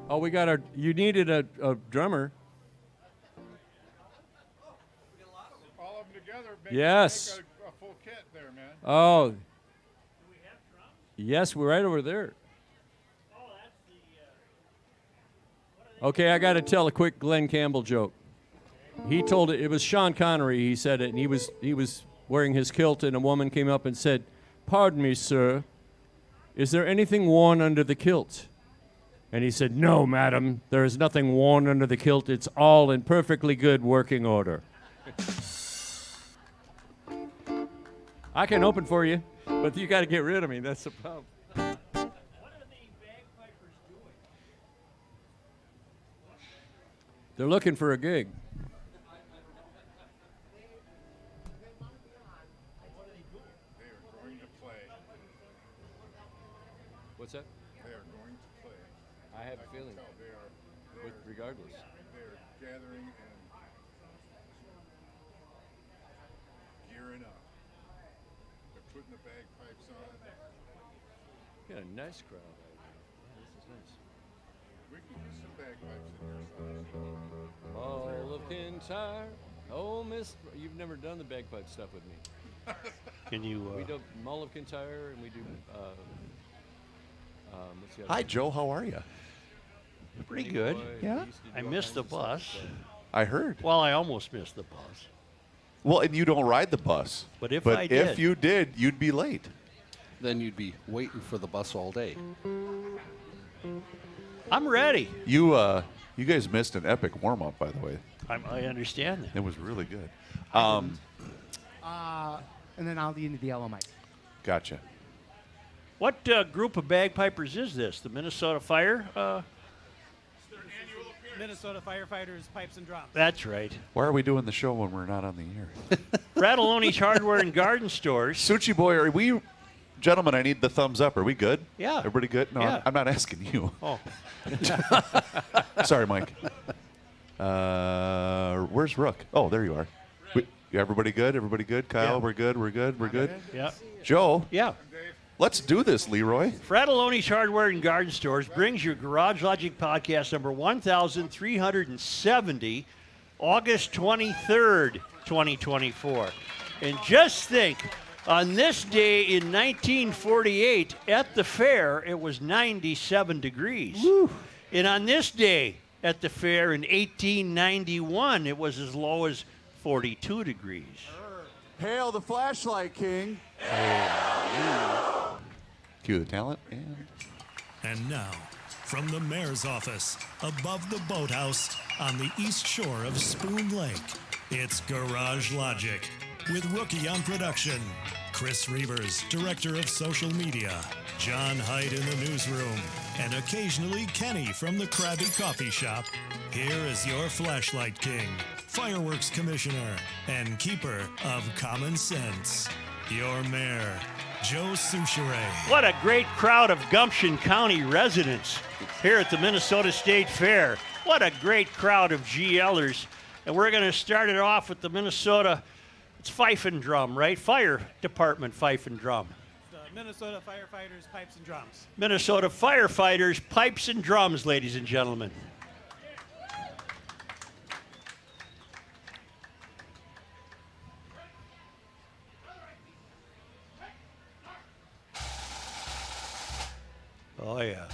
Oh, we got our. You needed a drummer. All of them together Yes. make a full kit there, man. Oh. Do we have drums? Yes, we're right over there. Oh, that's the. Okay, I got to tell a quick Glenn Campbell joke. He told it. It was Sean Connery. He said it, and he was wearing his kilt, and a woman came up and said, "Pardon me, sir. Is there anything worn under the kilt?" And he said, "No, madam. There is nothing worn under the kilt. It's all in perfectly good working order." I can open for you, but you got to get rid of me. That's the problem. What are the bagpipers doing? They're looking for a gig. What's that? They are going to play. I have a feeling. They are regardless. They're gathering and gearing up. They're putting the bagpipes on. Got a nice crowd. This is nice. We can use some bagpipes in here. All of Kintyre. Oh, Miss, you've never done the bagpipe stuff with me. Can you? We do Mull of Kintyre, and we do. What's the other Hi, one? Joe. How are you? Pretty good. Yeah. I missed the bus. I heard. Well, I almost missed the bus. Well, and you don't ride the bus. But if I did. if you did, you'd be late. Then you'd be waiting for the bus all day. I'm ready. You guys missed an epic warm up, by the way. I understand that. It was really good. And then I'll lead into the yellow mic. Gotcha. What group of bagpipers is this? The Minnesota Fire? Minnesota Firefighters, Pipes and Drums. That's right. Why are we doing the show when we're not on the air? Fratelloni's Hardware and Garden Stores. Suchi Boy, are we, gentlemen, I need the thumbs up. Are we good? Yeah. Everybody good? No, Yeah. I'm not asking you. Oh. Sorry, Mike. Where's Rook? Oh, there you are. Everybody good? Everybody good? Kyle, Yeah. we're good? We're good? We're good? Yeah. Joe? Yeah. Let's do this, Leroy. Fratelloni's Hardware and Garden Stores brings you Garage Logic Podcast number 1370, August 23rd, 2024. And just think, on this day in 1948 at the fair, it was 97 degrees. Woo. And on this day at the fair in 1891, it was as low as 42 degrees. Hail the flashlight king. Cue the talent. And now, from the mayor's office, above the boathouse, on the east shore of Spoon Lake, it's Garage Logic, with Rookie on production, Chris Reavers, director of social media, John Hyde in the newsroom, and occasionally Kenny from the Krabby Coffee Shop. Here is your flashlight king, fireworks commissioner, and keeper of common sense, your mayor, Joe Souchere. What a great crowd of Gumption County residents here at the Minnesota State Fair. What a great crowd of GLers. And we're going to start it off with the Minnesota, it's fife and drum, right? Fire Department fife and drum. The Minnesota Firefighters, Pipes and Drums. Minnesota Firefighters, Pipes and Drums, ladies and gentlemen. Oh, yeah.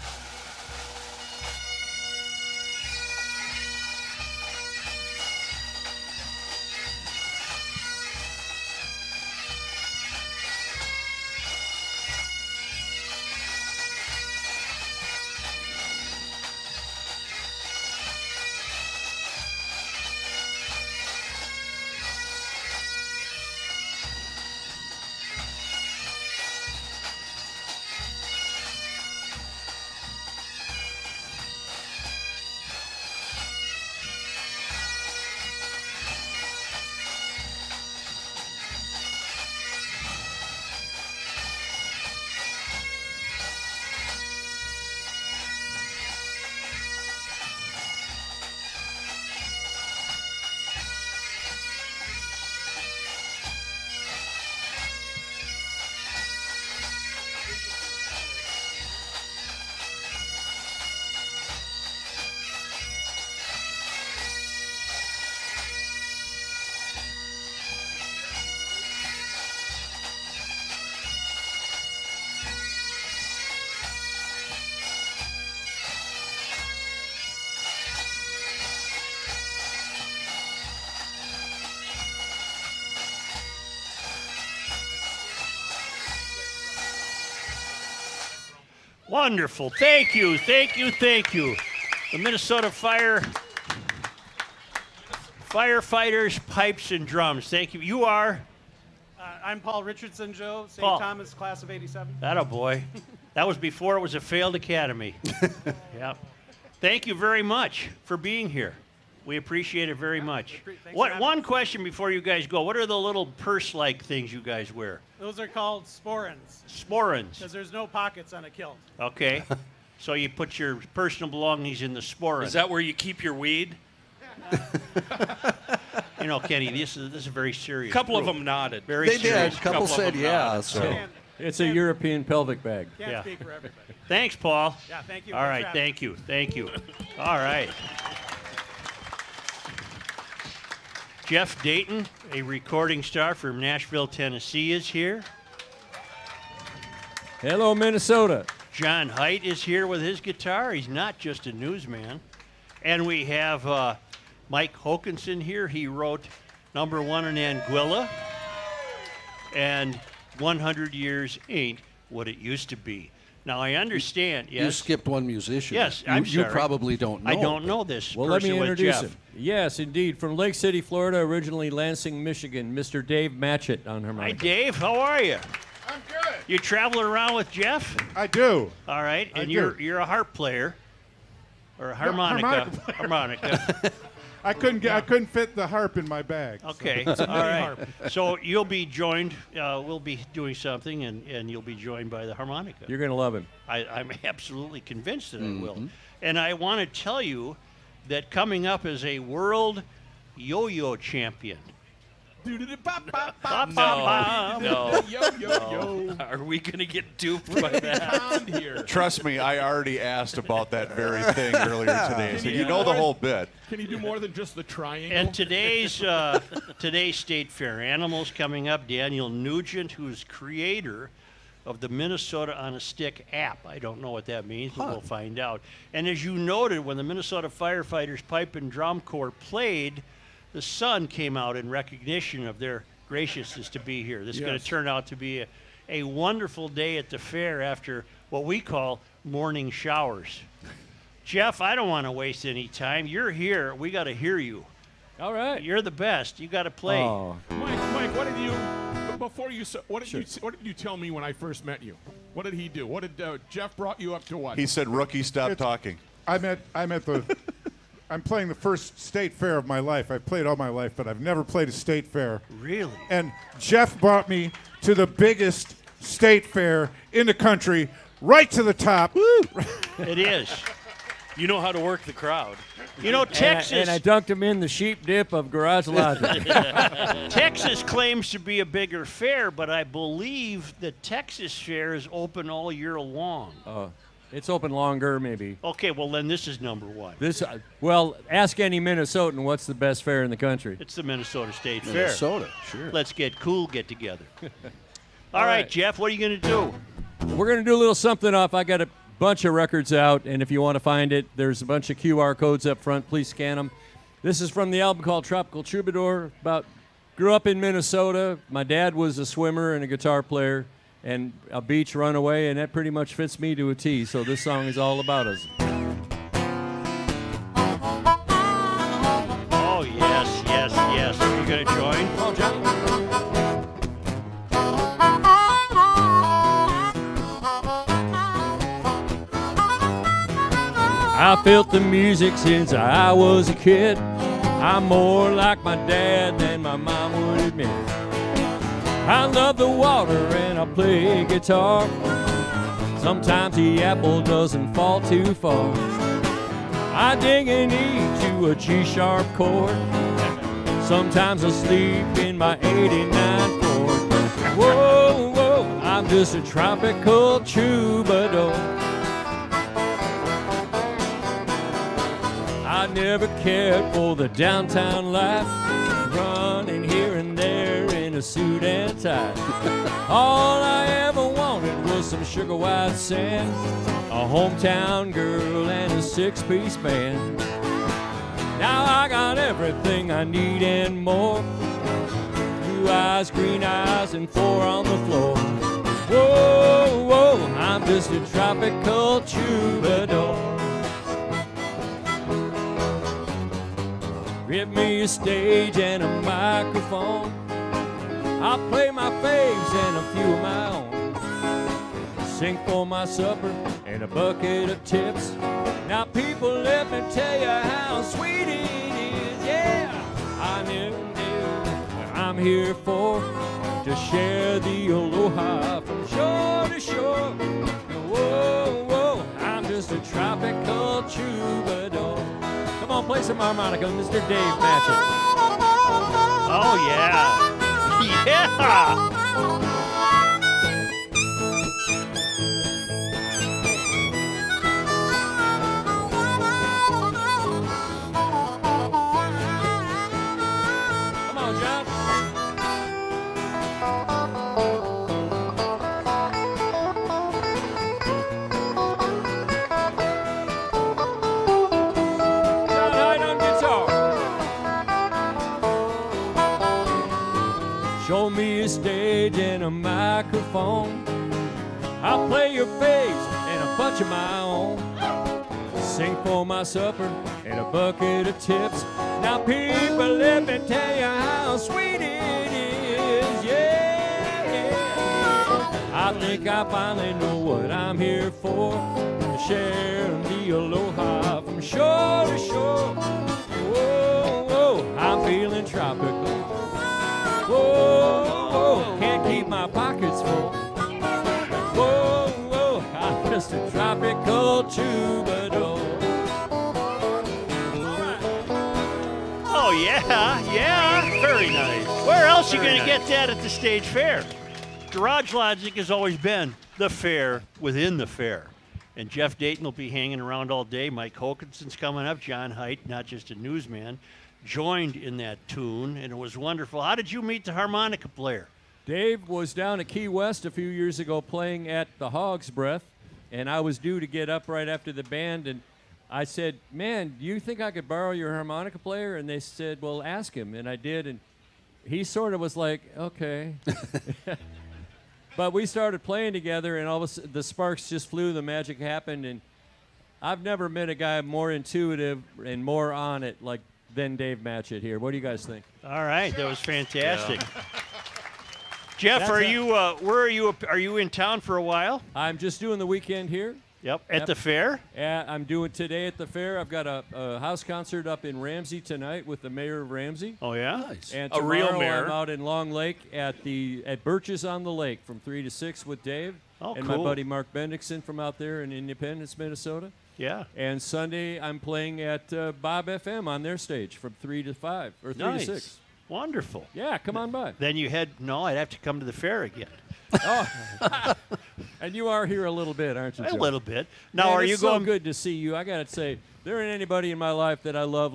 Wonderful. Thank you, thank you, thank you. The Minnesota Firefighters, Pipes, and Drums. Thank you. You are? I'm Paul Richardson, Joe, St. Paul. Thomas, class of 87. Attaboy. That was before it was a failed academy. Yeah. Thank you very much for being here. We appreciate it very much. One question before you guys go. What are the little purse-like things you guys wear? Those are called sporrans. Sporrans. Because there's no pockets on a kilt. Okay. So you put your personal belongings in the sporran. Is that where you keep your weed? You know, Kenny, this is very serious. A couple of them nodded. Very They serious. did. A couple said yeah. So. It's a European pelvic bag. Can't speak for everybody. Thanks, Paul. Yeah, thank you. All right, thank you. Thank you. All right. Jeff Dayton, a recording star from Nashville, Tennessee, is here. Hello, Minnesota. John Haidt is here with his guitar. He's not just a newsman. And we have Mike Hokanson here. He wrote #1 in Anguilla. And 100 years ain't what it used to be. Now, I understand, yes. You skipped one musician. Yes, I'm sorry. You probably don't know. I don't know this Well, let me person with introduce Jeff. him. Yes, indeed. From Lake City, Florida, originally Lansing, Michigan, Mr. Dave Matchett on harmonica. Hi, Dave. How are you? I'm good. You traveling around with Jeff? I do. All right, and do. you're a harp player, or a harmonica. Harmonica. I couldn't fit the harp in my bag. Okay, all right. So you'll be joined. We'll be doing something, and you'll be joined by the harmonica. You're going to love him. I'm absolutely convinced that I will. And I want to tell you that coming up is a world yo-yo champion. No. Are we going to get duped by that? Trust me, I already asked about that very thing earlier today. So you know the whole bit. Can you do more than just the triangle? And today's State Fair animals coming up. Daniel Nugent, who's creator of the Minnesota on a Stick app. I don't know what that means, but we'll find out. And as you noted, when the Minnesota Firefighters Pipe and Drum Corps played, the sun came out in recognition of their graciousness to be here. This is going to turn out to be a wonderful day at the fair after what we call morning showers. Jeff, I don't want to waste any time. You're here. We got to hear you. All right. You're the best. You got to play. Oh. Mike, what did you tell me when I first met you? What did he do? What did Jeff brought you up to? What He said, "Rookie, stop talking." I'm playing the first state fair of my life. I've played all my life, but I've never played a state fair. Really? And Jeff brought me to the biggest state fair in the country, right to the top. Woo! It is. You know how to work the crowd. You know, Texas. And I dunked him in the sheep dip of Garage Logic. Texas claims to be a bigger fair, but I believe the Texas fair is open all year long. It's open longer, maybe. Okay, well, then this is #1. Well, ask any Minnesotan what's the best fair in the country. It's the Minnesota State Fair. Minnesota, sure. Let's get cool, get together. All right, Jeff, what are you going to do? We're going to do a little something off. I got a bunch of records out, and if you want to find it, there's a bunch of QR codes up front. Please scan them. This is from the album called Tropical Troubadour. Grew up in Minnesota. My dad was a swimmer and a guitar player and a beach runaway, and that pretty much fits me to a T, so this song is all about us. Oh, yes, yes, yes. Are you going to join? Oh, John. I felt the music since I was a kid. I'm more like my dad than my mom would admit. I love the water and I play guitar. Sometimes the apple doesn't fall too far. I dig an E to a G-sharp chord. Sometimes I sleep in my 89 Ford. Whoa, whoa, I'm just a tropical troubadour. I never cared for the downtown life, running here and there in a suit and tie. All I ever wanted was some sugar white sand, a hometown girl and a six-piece band. Now I got everything I need and more. Blue eyes, green eyes, and 4 on the floor. Whoa, whoa, I'm I'm just a tropical troubadour. Give me a stage and a microphone. I'll play my faves and a few of my own. Sing for my supper and a bucket of tips. Now people, let me tell you how sweet it is. Yeah, I never knew what I'm here for, to share the aloha from shore to shore. Whoa, whoa, I'm just a tropical troubadour. Come on, play some harmonica, Mr. Dave Matchett. Oh, yeah. Yeah. Come on, John. John Hyde on guitar. Show me a stage and a microphone. I'll play your faves and a bunch of my own. Sing for my supper and a bucket of tips. Now people, let me tell you how sweet it is. Yeah. I think I finally know what I'm here for, to share the aloha from shore to shore. Whoa, whoa, I'm feeling tropical. Whoa, whoa, can't keep my pockets full. Whoa, whoa, I'm just a tropical troubadour. Oh, yeah, yeah. Very nice. Where else are you going to get that at the State Fair? Garage Logic has always been the fair within the fair. And Jeff Dayton will be hanging around all day. Mike Hokanson's coming up. John Haidt, not just a newsman, joined in that tune, and it was wonderful. How did you meet the harmonica player? Dave was down at Key West a few years ago playing at the Hog's Breath, and I was due to get up right after the band, and I said, man, do you think I could borrow your harmonica player? And they said, well, ask him. And I did, and he sort of was like, okay. But we started playing together, and all of a sudden, the sparks just flew, the magic happened, and I've never met a guy more intuitive and more on it than Dave Matchett here. What do you guys think? All right, that was fantastic. Jeff, where are you? Are you in town for a while? I'm just doing the weekend here. Yep, at the fair? I'm doing today at the fair. I've got a house concert up in Ramsey tonight with the mayor of Ramsey. Oh, yeah? Nice. And A real tomorrow mayor. I'm out in Long Lake at Birches on the Lake from 3 to 6 with Dave. Oh, and cool. my buddy Mark Bendixson from out there in Independence, Minnesota. Yeah. And Sunday I'm playing at Bob FM on their stage from 3 to 5 or 3 Nice. to 6. Wonderful. Yeah, come on by. Then you I'd have to come to the fair again. Oh, and you are here a little bit, aren't you, A Joe? little bit. Now, Man, are you it's going? so good to see you. I got to say, there ain't anybody in my life that I love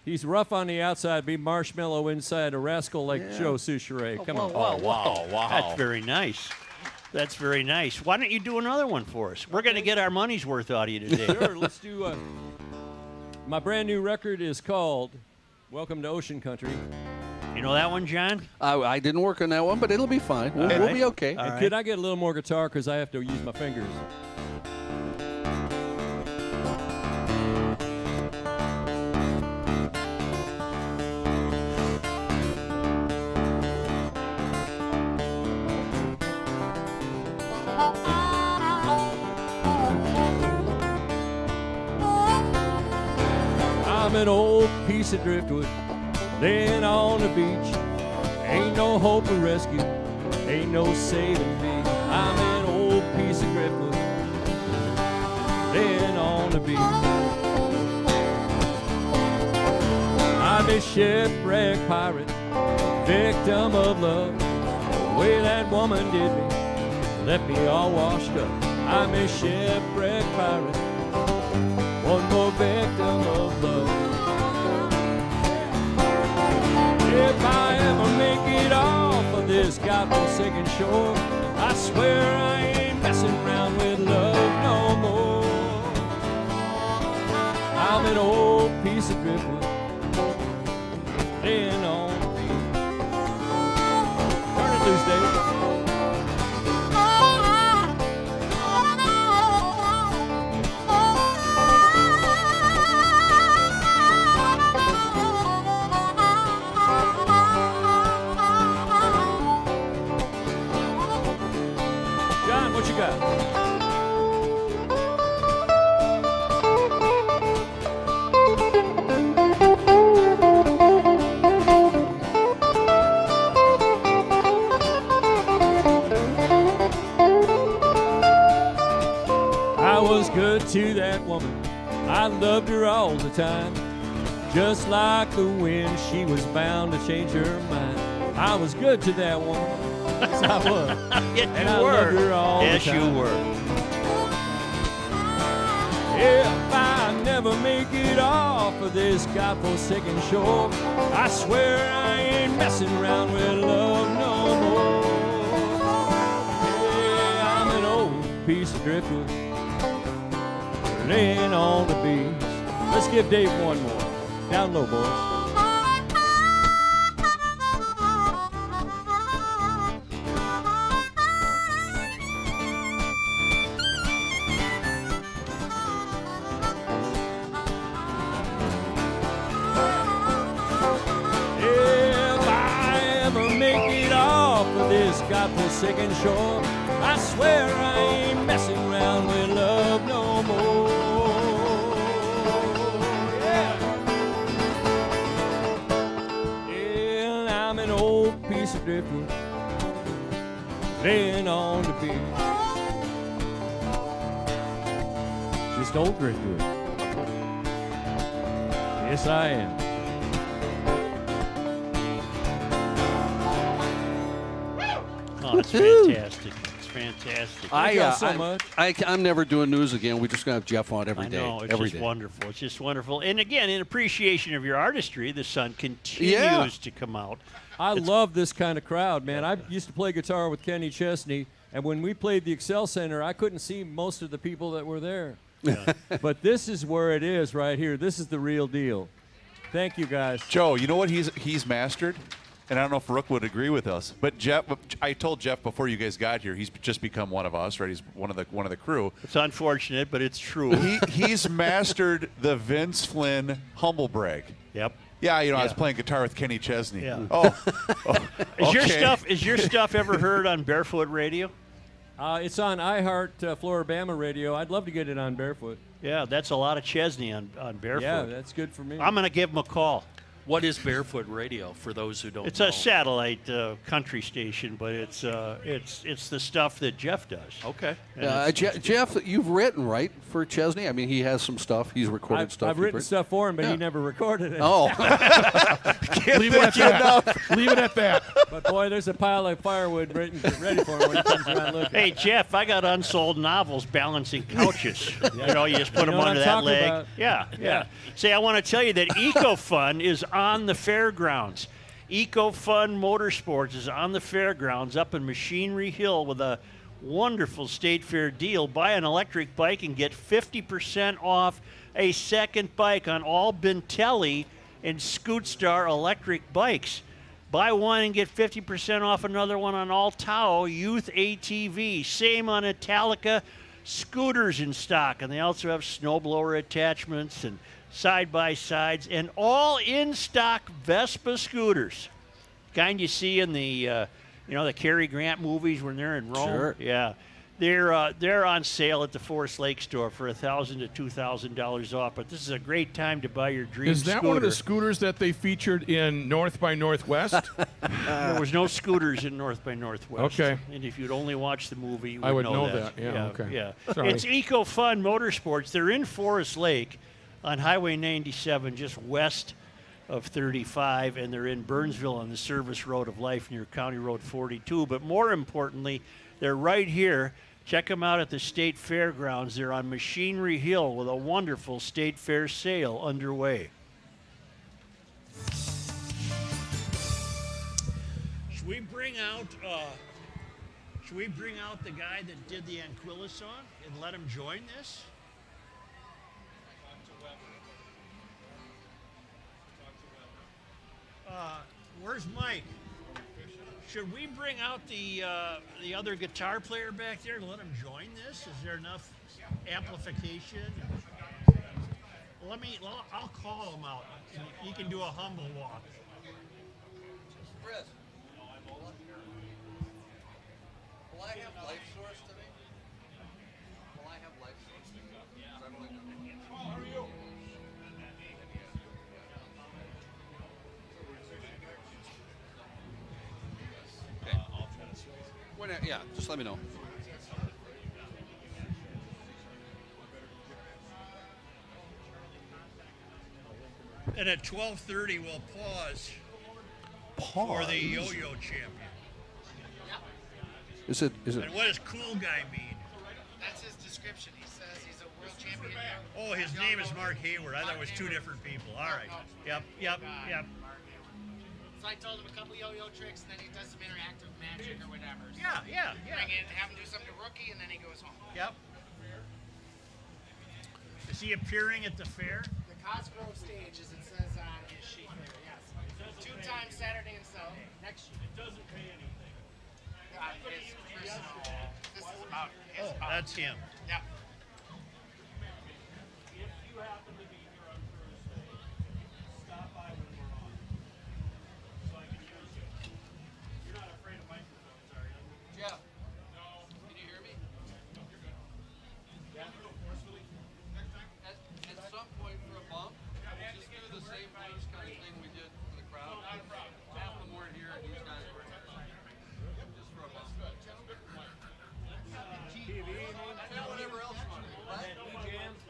he's rough on the outside, be marshmallow inside, a rascal like Joe Souchere. Come on. Wow. That's very nice. That's very nice. Why don't you do another one for us? We're going to get our money's worth out of you today. Sure, let's do my brand new record is called Welcome to Ocean Country. You know that one, John? I didn't work on that one, but it'll be fine. We'll be okay. And could I get a little more guitar because I have to use my fingers? I'm an old piece of driftwood laying on the beach. Ain't no hope of rescue, ain't no saving me. I'm an old piece of driftwood laying on the beach. I'm a shipwrecked pirate, victim of love. The way that woman did me, left me all washed up. I'm a shipwrecked pirate, one more victim of love. If I ever make it off of this godforsaken shore, I swear I ain't messing around with love no more. I'm an old piece of driftwood laying on the beach. Turn it loose, Dave. I was good to that woman. I loved her all the time. Just like the wind, she was bound to change her mind. I was good to that woman. Yes, I was. Yes, and you I were. loved her all Yes, the time. you were. If I never make it off of this godforsaken shore, I swear I ain't messing around with love no more. Yeah, I'm an old piece of driftwood laying on the beach. Let's give Dave one more. Down low, boys. If I ever make it off of this godforsaken shore, I swear I ain't messing around with love no more. Yeah. Well, I'm an old piece of driftwood laying on the beach. Just old driftwood. Yes, I am. Oh, it's fantastic. It's fantastic. I'm never doing news again. We're just going to have Jeff on every day. I know, it's every just day. wonderful. It's just wonderful. And again, in appreciation of your artistry, the sun continues to come out. I love this kind of crowd, man. I used to play guitar with Kenny Chesney, and when we played the Excel Center, I couldn't see most of the people that were there. Yeah. But this is where it is right here. This is the real deal. Thank you, guys. Joe, you know what he's mastered? And I don't know if Rook would agree with us, but Jeff, I told Jeff before you guys got here, he's just become one of us, right? He's one of the crew. It's unfortunate, but it's true. He's mastered the Vince Flynn humble brag. Yep. Yeah, I was playing guitar with Kenny Chesney. Yeah. Oh, Is your stuff ever heard on Barefoot Radio? It's on iHeart Floribama Radio. I'd love to get it on Barefoot. Yeah, that's a lot of Chesney on Barefoot. Yeah, that's good for me. I'm going to give him a call. What is Barefoot Radio for those who don't know? It's a satellite country station, but it's the stuff that Jeff does. Okay. Jeff, you've written, right, for Chesney? I mean, he has some stuff. He's recorded stuff. I've written stuff for him, but he never recorded it. Oh. Leave it at that. Leave it at that. But, boy, there's a pile of firewood ready for him when he comes around looking. Hey, Jeff, I got unsold novels balancing couches. You just put them what under I'm that talking leg. about. Yeah. Say, I want to tell you that EcoFun is on the fairgrounds. EcoFun Motorsports is on the fairgrounds up in Machinery Hill with a wonderful State Fair deal. Buy an electric bike and get 50% off a second bike on all Bentelli and Scootstar electric bikes. Buy one and get 50% off another one on all Tao Youth ATV. Same on Italica scooters in stock. And they also have snowblower attachments and side-by-sides and all in-stock Vespa scooters. Kind you see in the, the Cary Grant movies when they're in Rome. Sure. Yeah. They're on sale at the Forest Lake store for $1,000 to $2,000 off. But this is a great time to buy your dream Is that scooter. one of the scooters that they featured in North by Northwest? There was no scooters in North by Northwest. Okay. And if you'd only watched the movie, you would I would know that. Yeah, okay. Yeah. Sorry. It's EcoFun Motorsports. They're in Forest Lake on Highway 97, just west of 35, and they're in Burnsville on the Service Road of Life near County Road 42. But more importantly, they're right here. Check them out at the State Fairgrounds. They're on Machinery Hill with a wonderful State Fair sale underway. Should we bring out the guy that did the Anguilla song and let him join this? Where's Mike? Should we bring out the other guitar player back there and let him join this? Is there enough amplification? I'll call him out. He can do a humble walk. Chris, will I have life source today? Yeah, just let me know. And at 12:30, we'll pause for the yo-yo champion. Is it? And what does cool guy mean? That's his description. He says he's a world champion. Oh, his name is Mark Hayward. I thought it was two different people. All right. Yep. So I told him a couple yo-yo tricks, and then he does some interactive magic or whatever. So Yeah. bring in, have him do something to Rookie, and then he goes home. Yep. Is he appearing at the fair? The Cosgrove stage, as it says on his sheet there, yes. 2 times Saturday and so next year. It doesn't pay anything. This is about his That's him. Yep. Jeff, can you hear me? At some point for a bump, just do the same blues kind of thing we did for the crowd. Half of them weren't here and these guys were here. Just for a bump. And whatever else you want to do.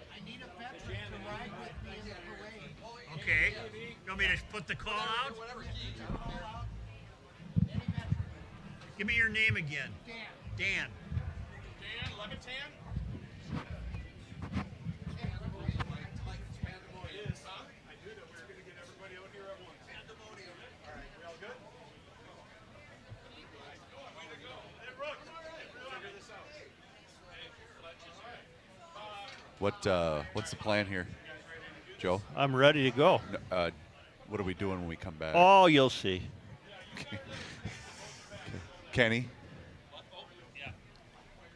I need a veteran to ride with me in the parade. Okay. You want me to put the call out? Whatever key, I don't care. Give me your name again. Dan. Dan Levitan? I knew that we were going to get everybody out here at once. Pandemonium. All right, we all good? What's the plan here, Joe? I'm ready to go. What are we doing when we come back? Oh, you'll see. Kenny?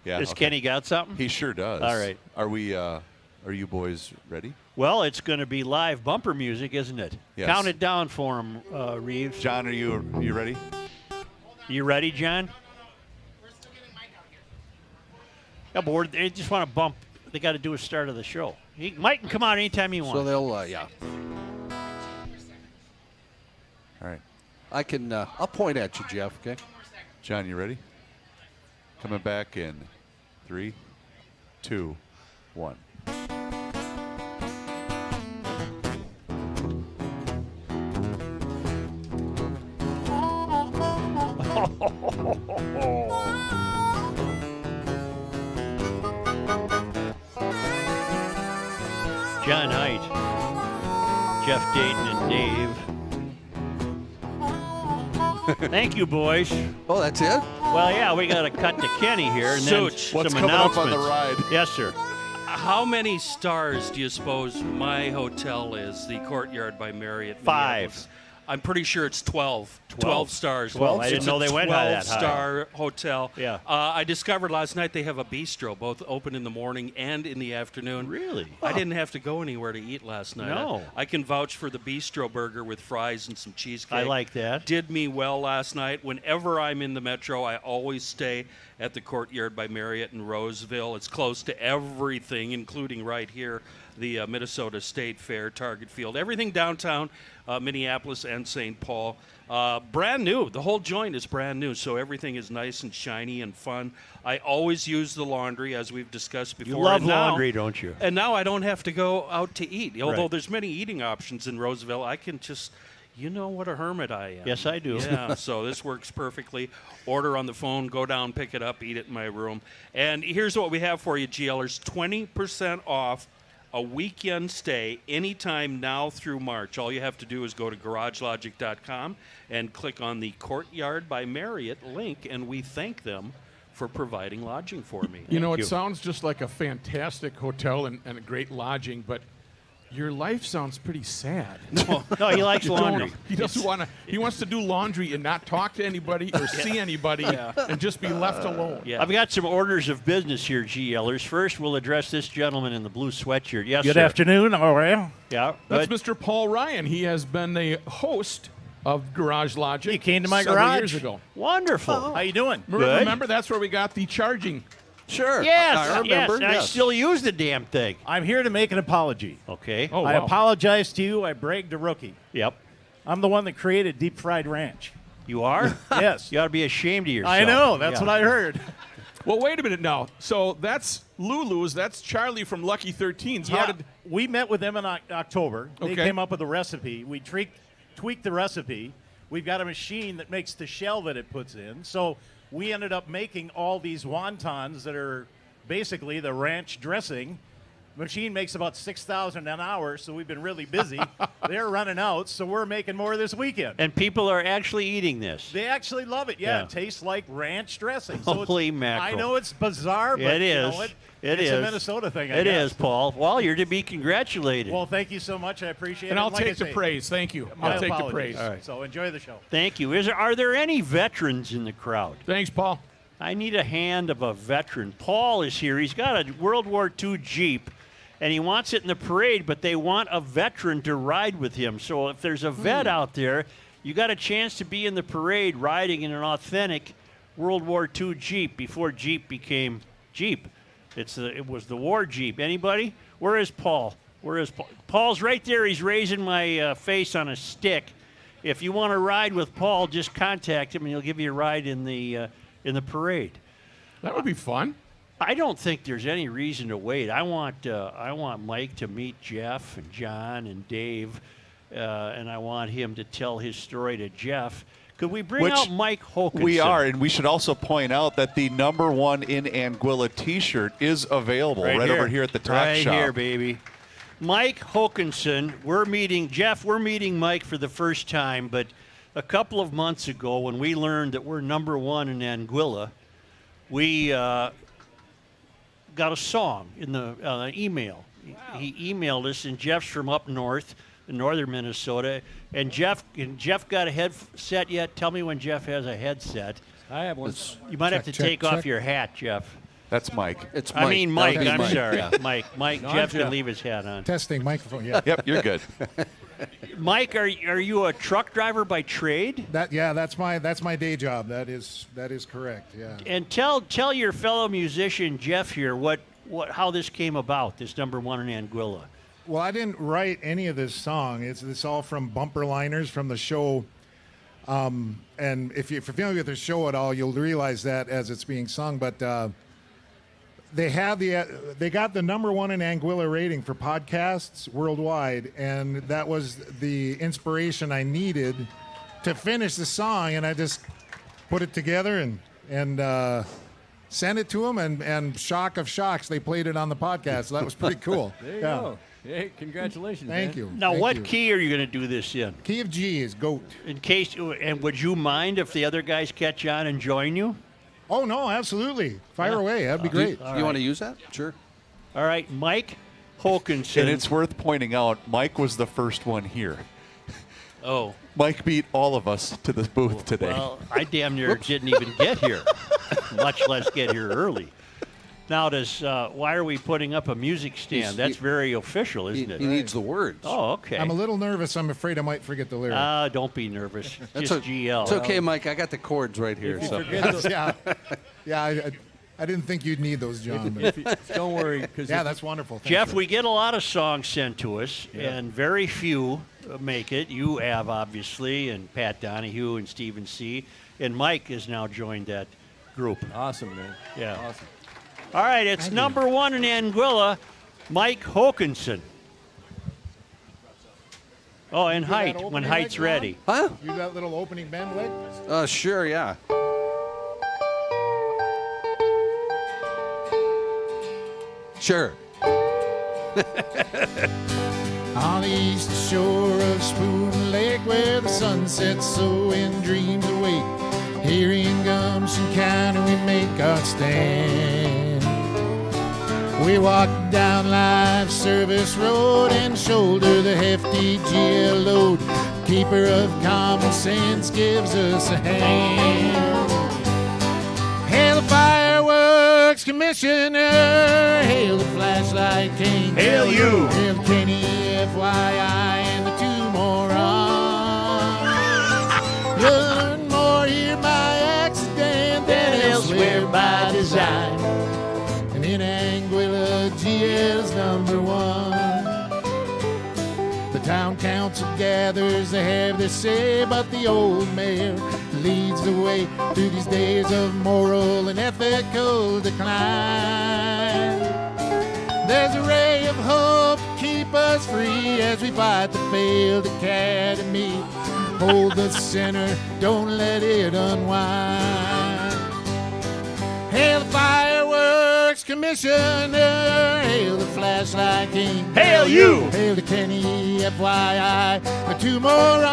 Yeah. Does Kenny got something? He sure does. All right. Are you boys ready? Well, it's going to be live bumper music, isn't it? Yes. Count it down for him, Reeves. John, are you ready? You ready, John? Yeah, but they just want to bump. They got to do a start of the show. Mike can come out anytime he wants. So they'll, yeah. All right. I can, I'll point at you, Jeff, okay? John, you ready? Coming back in 3, 2, 1. John Height, Jeff Dayton, and Dave. Thank you, boys. Oh, that's it? Well, yeah, we got to cut to Kenny here, and then Such. some What's coming up on the announcements. ride? Yes, sir. How many stars do you suppose my hotel is, the Courtyard by Marriott? 5. Minneapolis? I'm pretty sure it's 12. 12 stars. 12. I didn't It's know a they went high that high. 12-star hotel. Yeah. I discovered last night they have a bistro, both open in the morning and in the afternoon. Really? I didn't have to go anywhere to eat last night. No. I can vouch for the bistro burger with fries and some cheesecake. I like that. Did me well last night. Whenever I'm in the metro, I always stay at the Courtyard by Marriott in Roseville. It's close to everything, including right here, the Minnesota State Fair, Target Field, everything downtown Minneapolis and St. Paul. Brand new. The whole joint is brand new, so everything is nice and shiny and fun. I always use the laundry, as we've discussed before. You love and now- laundry, don't you? And now I don't have to go out to eat. Although Right. there's many eating options in Roseville, I can just, you know what a hermit I am. Yes, I do. Yeah, so this works perfectly. Order on the phone, go down, pick it up, eat it in my room. And here's what we have for you, GLers. 20% off a weekend stay anytime now through March. All you have to do is go to garagelogic.com and click on the Courtyard by Marriott link, and we thank them for providing lodging for me. You know, Thank it you. sounds just like a fantastic hotel and a great lodging, but your life sounds pretty sad. No, he likes You don't- laundry. He doesn't want to. He wants to do laundry and not talk to anybody or see anybody, and just be left alone. Yeah. I've got some orders of business here, GLers. First, we'll address this gentleman in the blue sweatshirt. Yes, Good sir. afternoon. How are you? Yeah, That's good. Mr. Paul Ryan. He has been the host of Garage Logic. You came to my several garage? years ago. Wonderful. How you doing? Good. Remember, that's where we got the charging. Sure. Yes, I remember. yes. I Yes. still use the damn thing. I'm here to make an apology. Okay. Oh, I wow. apologize to you. I bragged to Rookie. Yep. I'm the one that created deep fried ranch. You are? Yes. You ought to be ashamed of yourself. I know. That's Yeah. what I heard. Well, wait a minute now. So that's Lulu's. That's Charlie from Lucky 13's. How Yeah, did? we met with them in October. They Okay. came up with a recipe. We tweaked the recipe. We've got a machine that makes the shell that it puts in. So we ended up making all these wontons that are basically the ranch dressing. Machine makes about 6,000 an hour, so we've been really busy. They're running out, so we're making more this weekend. And people are actually eating this. They actually love it. Yeah, Yeah. It tastes like ranch dressing. So Holy it's, mackerel. I know it's bizarre, but It is. You know, It it's is. a Minnesota thing. I It guess. is, Paul. Well, you're to be congratulated. Well, thank you so much. I appreciate And it. I'll Like I take the say, praise. Thank you. my I'll take the apologies. praise. All right. So enjoy the show. Thank you. Are there any veterans in the crowd? Thanks, Paul. I need a hand of a veteran. Paul is here. He's got a World War II Jeep, and he wants it in the parade, but they want a veteran to ride with him. So if there's a vet out there, you got a chance to be in the parade riding in an authentic World War II Jeep before Jeep became Jeep. It was the war Jeep. Anybody? Where is Paul? Where is Paul? Paul's right there. He's raising my face on a stick. If you want to ride with Paul, just contact him, and he'll give you a ride in the parade. That would be fun. I don't think there's any reason to wait. I want Mike to meet Jeff and John and Dave, and I want him to tell his story to Jeff. Could we bring out Mike Hokanson? We are, and we should also point out that the #1 in Anguilla T-shirt is available right over here at the top shop. Right here, baby. Mike Hokanson. We're meeting Mike for the first time, but a couple of months ago when we learned that we're #1 in Anguilla, we got a song in the email. He emailed us, and Jeff's from up north, in northern Minnesota. And Jeff got a headset yet? Tell me when Jeff has a headset. I have one. You might have to take off your hat, Jeff. That's Mike. It's I mean Mike. That'll be I'm sorry, Yeah. Mike. No, Jeff Jeff. can leave his hat on. Testing microphone. Yeah. Yep, you're good. Mike, are you a truck driver by trade? That's my day job. That is correct. Yeah. And tell your fellow musician Jeff here how this came about. This #1 in Anguilla. Well, I didn't write any of this song. It's all from bumper liners from the show. And if you're familiar with the show at all, you'll realize that as it's being sung. But they got the #1 in Anguilla rating for podcasts worldwide, and that was the inspiration I needed to finish the song. And I just put it together and sent it to them. And shock of shocks, they played it on the podcast. So that was pretty cool. There you go. Hey, congratulations. Thank man. you. Now, Thank what you. key are you going to do this in? Key of G is goat. In case, and would you mind if the other guys catch on and join you? Oh, no, absolutely. Fire away. That'd be great. You want to use that? Sure. All right, Mike Hokanson. And it's worth pointing out, Mike was the first one here. Oh. Mike beat all of us to the booth today. Well, I damn near didn't even get here, much less get here early. Now, why are we putting up a music stand? That's very official, isn't it? He needs the words. Oh, okay. I'm a little nervous. I'm afraid I might forget the lyric. Don't be nervous. That's Just GL. It's okay, Mike. I got the chords right here. So. Yeah. I didn't think you'd need those, John. But Don't worry. 'Cause yeah, that's wonderful. Thank Jeff, you. we get a lot of songs sent to us, and very few make it. You have, obviously, and Pat Donahue and Stephen C. And Mike has now joined that group. Awesome, man. Yeah. Awesome. All right, it's #1 in Anguilla, Mike Hokanson. Oh, and Do that Height, when opening Height's leg, ready. Huh? You that little opening bend leg? Sure, yeah. Sure. On the east shore of Spoon Lake, where the sun sets so in dreams awake, here in Gumption County we make our stand. We walk down Live Service Road and shoulder the hefty GL load. Keeper of common sense gives us a hand. Hail the fireworks commissioner, hail the flashlight king. Hail you. Hail Kenny, FYI, and the two morons. Learn more here by accident than elsewhere by design. And in Anguilla, GL's #1. The town council gathers, they have their say, but the old mayor leads the way through these days of moral and ethical decline. There's a ray of hope to keep us free as we fight the failed academy. Hold the center, don't let it unwind. Hail the fireworks commissioner, hail the flashlight king. Hail you! Hail the Kenny FYI, the two morons.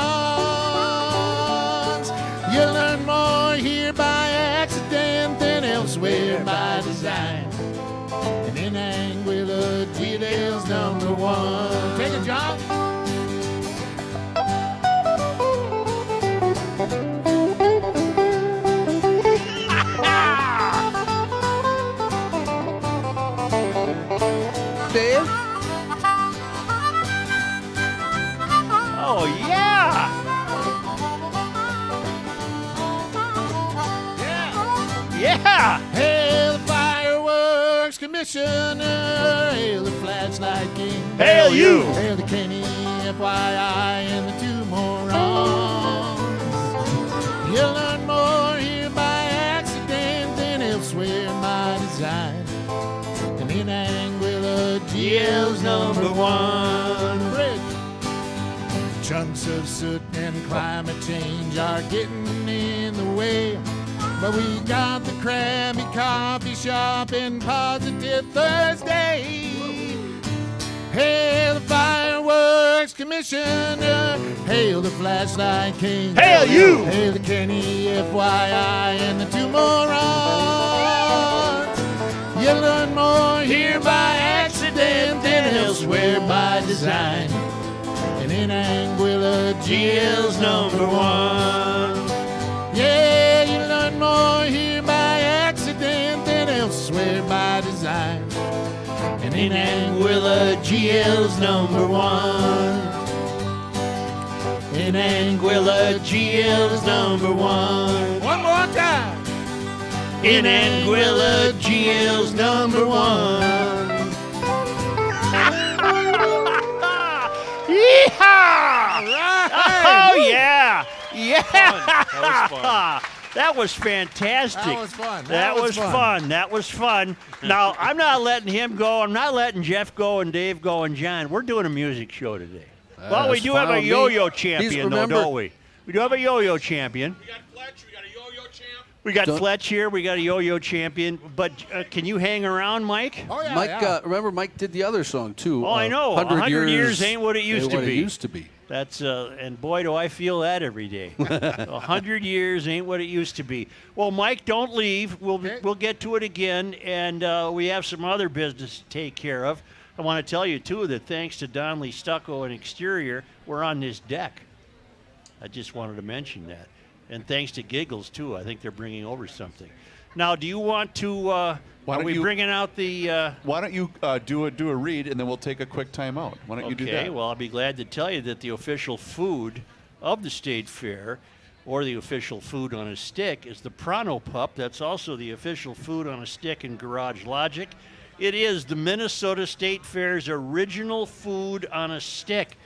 You'll learn more here by accident than elsewhere by design. And in Anguilla, G-Dale's #1. Take it, John. Dave? Oh, yeah! Yeah! Hail the fireworks commissioner, hail the flashlight king. Hail you! Hail the Kenny FYI and the two morons. You'll learn more here by accident than elsewhere by design. And in Anguilla, GL's #1. Bridge. Chunks of soot and climate change are getting in the way. But we got the Krabby Coffee Shop and Positive Thursday. Hail the fireworks commissioner, hail the flashlight king. Hail you! Hail the Kenny FYI and the two morons. You'll learn more here by accident than elsewhere by design. And in Anguilla, GL's #1. Yeah, you learn more here by accident than elsewhere by design. And in Anguilla, GL's #1. In Anguilla, GL's #1. One more time. In Anguilla, GL's #1. Yeehaw! Right. Oh, yeah! Yeah! That was fun. That was fantastic. That was fun. That was fun. That was fun. Now, I'm not letting him go. I'm not letting Jeff go and Dave go and John. We're doing a music show today. Well, we That's do have fine a with me. yo-yo champion, though, remember- don't we? We do have a yo-yo champion. We got Fletcher, we got a yo-yo champ. We got Don't- Fletch here. We got a yo-yo champion. But can you hang around, Mike? Oh, yeah, Mike, yeah. Remember Mike did the other song too. Oh, I know. 100 years ain't what it used to be. It used to be. That's and boy, do I feel that every day. 100 years ain't what it used to be. Well, Mike, don't leave. We'll get to it again, and we have some other business to take care of. I want to tell you too that thanks to Donnelly Stucco and Exterior, we're on this deck. I just wanted to mention that, and thanks to Giggles too. I think they're bringing over something. Now, do you want to? Are we bringing out the? Why don't you do a read and then we'll take a quick timeout? Why don't you do that? Okay, well, I'll be glad to tell you that the official food of the State Fair, or the official food on a stick, is the Pronto Pup. That's also the official food on a stick in Garage Logic. It is the Minnesota State Fair's original food on a stick.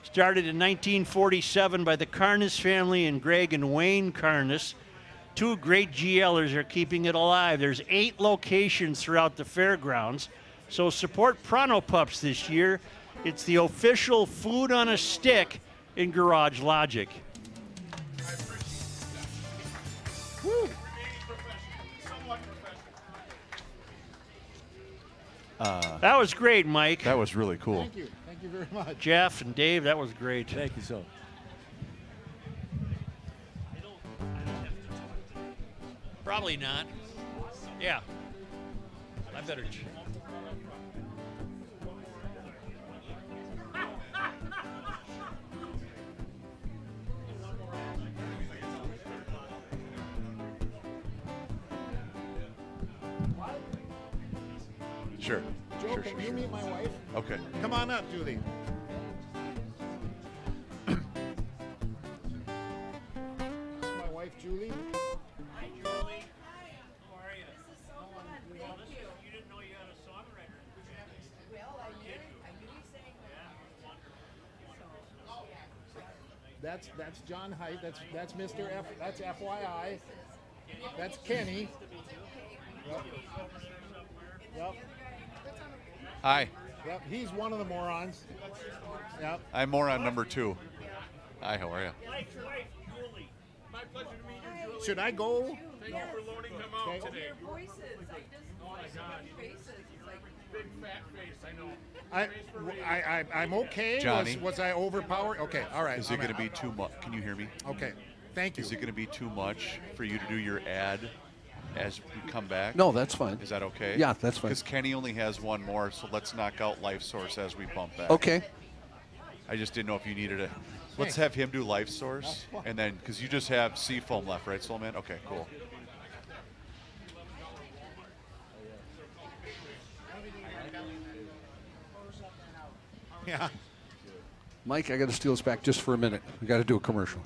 Started in 1947 by the Carness family and Greg and Wayne Carness. Two great GLers are keeping it alive. There's 8 locations throughout the fairgrounds. So support Pronto Pups this year. It's the official food on a stick in Garage Logic. Woo. That was great, Mike. That was really cool. Thank you. Thank you very much. Jeff and Dave, that was great. Thank you so. Probably not. Yeah. I better. Sure. Joe, Sure, can sure, you sure. meet my wife? Okay. Come on up, Julie. This is my wife, Julie. Hi, Julie. Hi. How are you? This is so fun. Thank you. You didn't know you had a songwriter. Well, I knew he sang that. Yeah, wonderful. That's John Height. That's Mr. F. That's FYI. That's Kenny. Yep. Hi. Yep. He's one of the morons. Yep. I'm moron number 2. Hi, how are you? My pleasure to meet you, Julie. Should I go? Thank you for loaning him out Okay. today. Your voices, like this. Oh my God. Big fat face, I know. I'm okay. Johnny. Was I overpowered? Okay. All right. Is it going to be too much? Can you hear me? Okay. Thank you. Is it going to be too much for you to do your ad as we come back? No, that's fine. Is that okay? Yeah, that's fine. Because Kenny only has one more, so let's knock out Life Source as we bump back. Okay. I just didn't know if you needed it. Let's have him do Life Source, and then, because you just have Seafoam left, right, Soulman? Okay, cool. Yeah. Mike, I got to steal this back just for a minute. We got to do a commercial.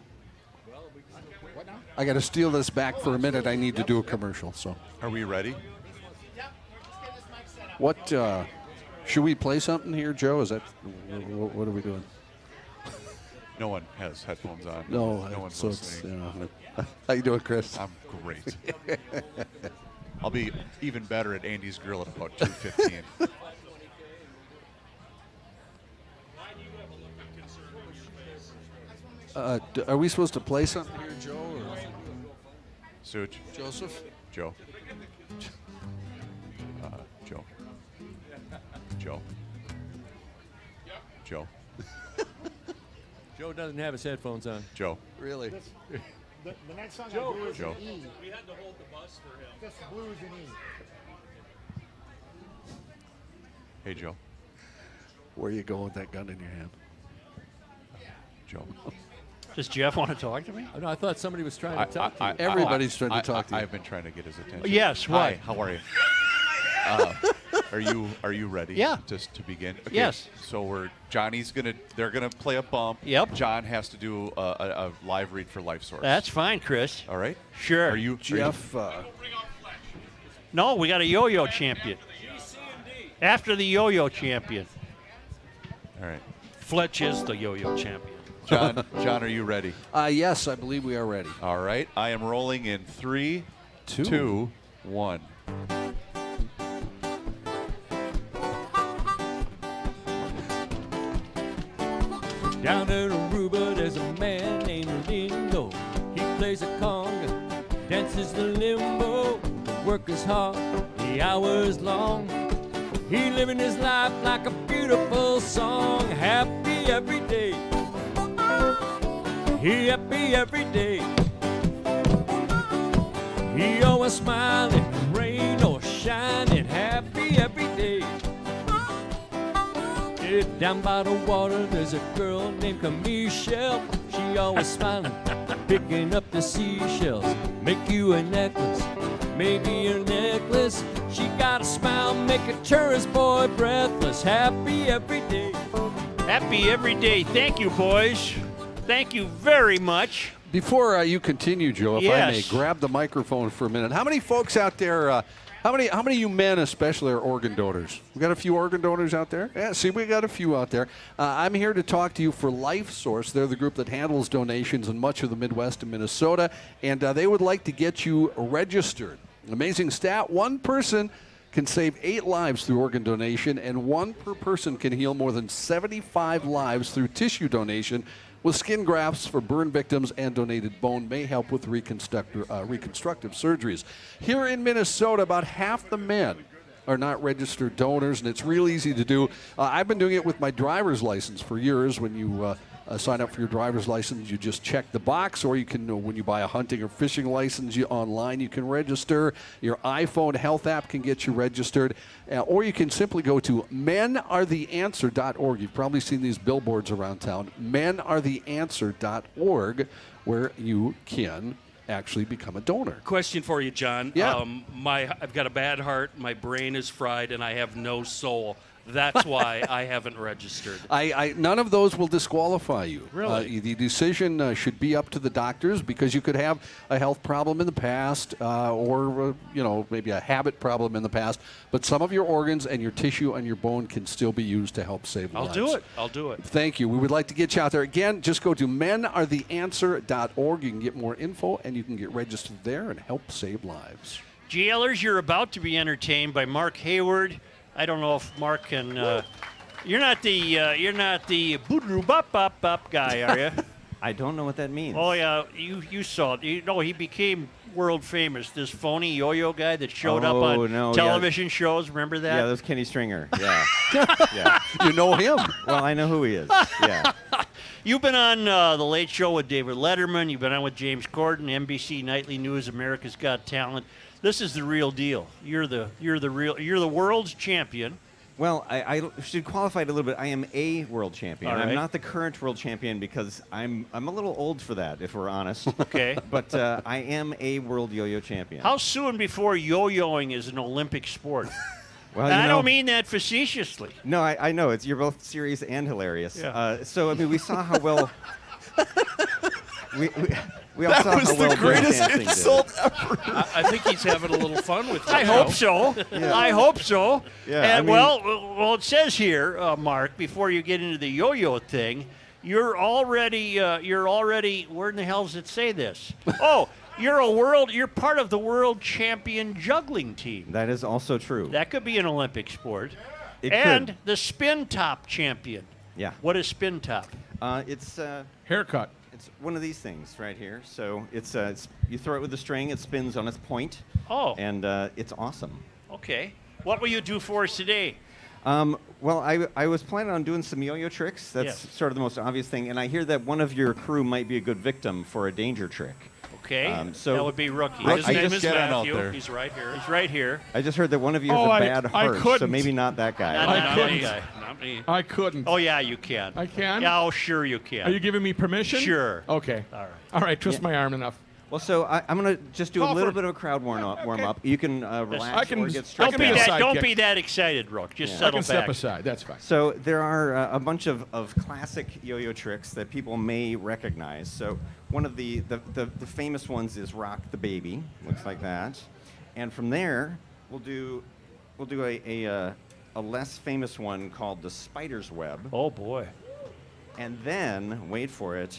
What now? I got to steal this back for a minute. I need to do a commercial. So, are we ready? What should we play something here, Joe? Is that what are we doing? No one has headphones on. No one's so listening. How you doing, Chris? I'm great. I'll be even better at Andy's Grill at about 2:15. Are we supposed to play something here, Joe? Or? Such. Joseph? Joe. Joe. Joe. Joe. Joe doesn't have his headphones on. Joe. Really? The next song I do is Joe. an E. We had to hold the bus for him. Just blues and E. Hey, Joe. Where are you going with that gun in your hand? Joe. Does Jeff want to talk to me? Oh, no, I thought somebody was trying to talk to you. Everybody's trying to talk to you. I've been trying to get his attention. Yes, Hi, what? how are you? Are you ready? Yeah. Just to begin. Okay, Yes. So they're gonna play a bump. Yep. John has to do a live read for Life Source. That's fine, Chris. All right. Sure. Are you Jeff? No, we got a yo-yo champion. After the yo-yo champion. All right. Fletch is the yo-yo champion. John, are you ready? Yes, I believe we are ready. All right. I am rolling in 3, 2, 1. Down in Aruba, there's a man named Lindo. He plays a conga, dances the limbo. The work is hard, the hours long. He living his life like a beautiful song. Happy every day. He happy every day. He always smiling, rain or shining. Happy every day. Down by the water, there's a girl named Michelle. She always smiling, picking up the seashells. Make you a necklace, maybe a necklace. She got a smile, make a tourist boy breathless. Happy every day. Happy every day. Thank you, boys. Thank you very much. Before you continue, Joe, if I may Yes. grab the microphone for a minute. How many folks out there? How many of you men especially are organ donors? We got a few organ donors out there? Yeah, see, we got a few out there. I'm here to talk to you for Life Source. They're the group that handles donations in much of the Midwest and Minnesota, and they would like to get you registered. An amazing stat, one person can save 8 lives through organ donation, and one per person can heal more than 75 lives through tissue donation, with skin grafts for burn victims and donated bone may help with reconstructive surgeries. Here in Minnesota, about half the men are not registered donors, and it's real easy to do. I've been doing it with my driver's license for years. When you sign up for your driver's license, you just check the box, or you can, when you buy a hunting or fishing license online, you can register. Your iPhone health app can get you registered, or you can simply go to menaretheanswer.org. You've probably seen these billboards around town. menaretheanswer.org, where you can actually become a donor. Question for you, John. Yeah. I've got a bad heart, my brain is fried, and I have no soul. That's why I haven't registered. None of those will disqualify you. Really? The decision should be up to the doctors because you could have a health problem in the past or maybe a habit problem in the past, but some of your organs and your tissue and your bone can still be used to help save lives. I'll do it. Thank you. We would like to get you out there. Again, just go to menaretheanswer.org. You can get more info and you can get registered there and help save lives. GLers, you're about to be entertained by Mark Hayward. I don't know if Mark can. You're not the boodoo bop bop bop guy, are you? I don't know what that means. Oh yeah, you saw it. He became world famous. This phony yo-yo guy that showed up on television shows. Remember that? Yeah, that was Kenny Stringer. Yeah. Yeah. You know him? Well, I know who he is. Yeah. You've been on The Late Show with David Letterman. You've been on with James Corden, NBC Nightly News, America's Got Talent. This is the real deal. You're the world's champion. Well, I should qualify it a little bit. I am a world champion. All right. I'm not the current world champion because I'm a little old for that, if we're honest. Okay. But I am a world yo-yo champion. How soon before yo-yoing is an Olympic sport? Well, I don't mean that facetiously. No, I know. You're both serious and hilarious. Yeah. So, I mean, we saw how well... We all That saw was how well the greatest breakdancing did. insult ever. I think he's having a little fun with it. I hope so. Yeah. I hope so. Yeah, And I mean- well, it says here, Mark, before you get into the yo-yo thing, you're already. Where in the hell does it say this? Oh, you're part of the world champion juggling team. That is also true. That could be an Olympic sport. It and could. the spin top champion. Yeah. What is spin top? It's Haircut. It's one of these things right here. So it's you throw it with a string, it spins on its point. Oh. And it's awesome. Okay. What will you do for us today? Well, I was planning on doing some yo-yo tricks. That's Yes. sort of the most obvious thing. And I hear that one of your crew might be a good victim for a danger trick. Okay. So that would be Rookie. His name just is get on out Matthew. there. He's right here. He's right here. I just heard that one of you has Oh, a I- bad I heart, so couldn't. maybe not that guy. Not Not that me. guy. Not me. I couldn't. Oh yeah, you can. I can? Yeah, oh sure you can. Are you giving me permission? Sure. Okay. All right. All right, twist my arm enough. Well, so I'm going to just do a Call little for- bit of a crowd warm up. You can relax I can- or get I straight can be a back. sidekick. Don't be that excited, Rook. Just I settle can step back. aside. That's fine. So there are a bunch of classic yo-yo tricks that people may recognize. So one of the famous ones is Rock the Baby. Looks like that. And from there, we'll do a less famous one called the Spider's Web. Oh boy. And then, wait for it,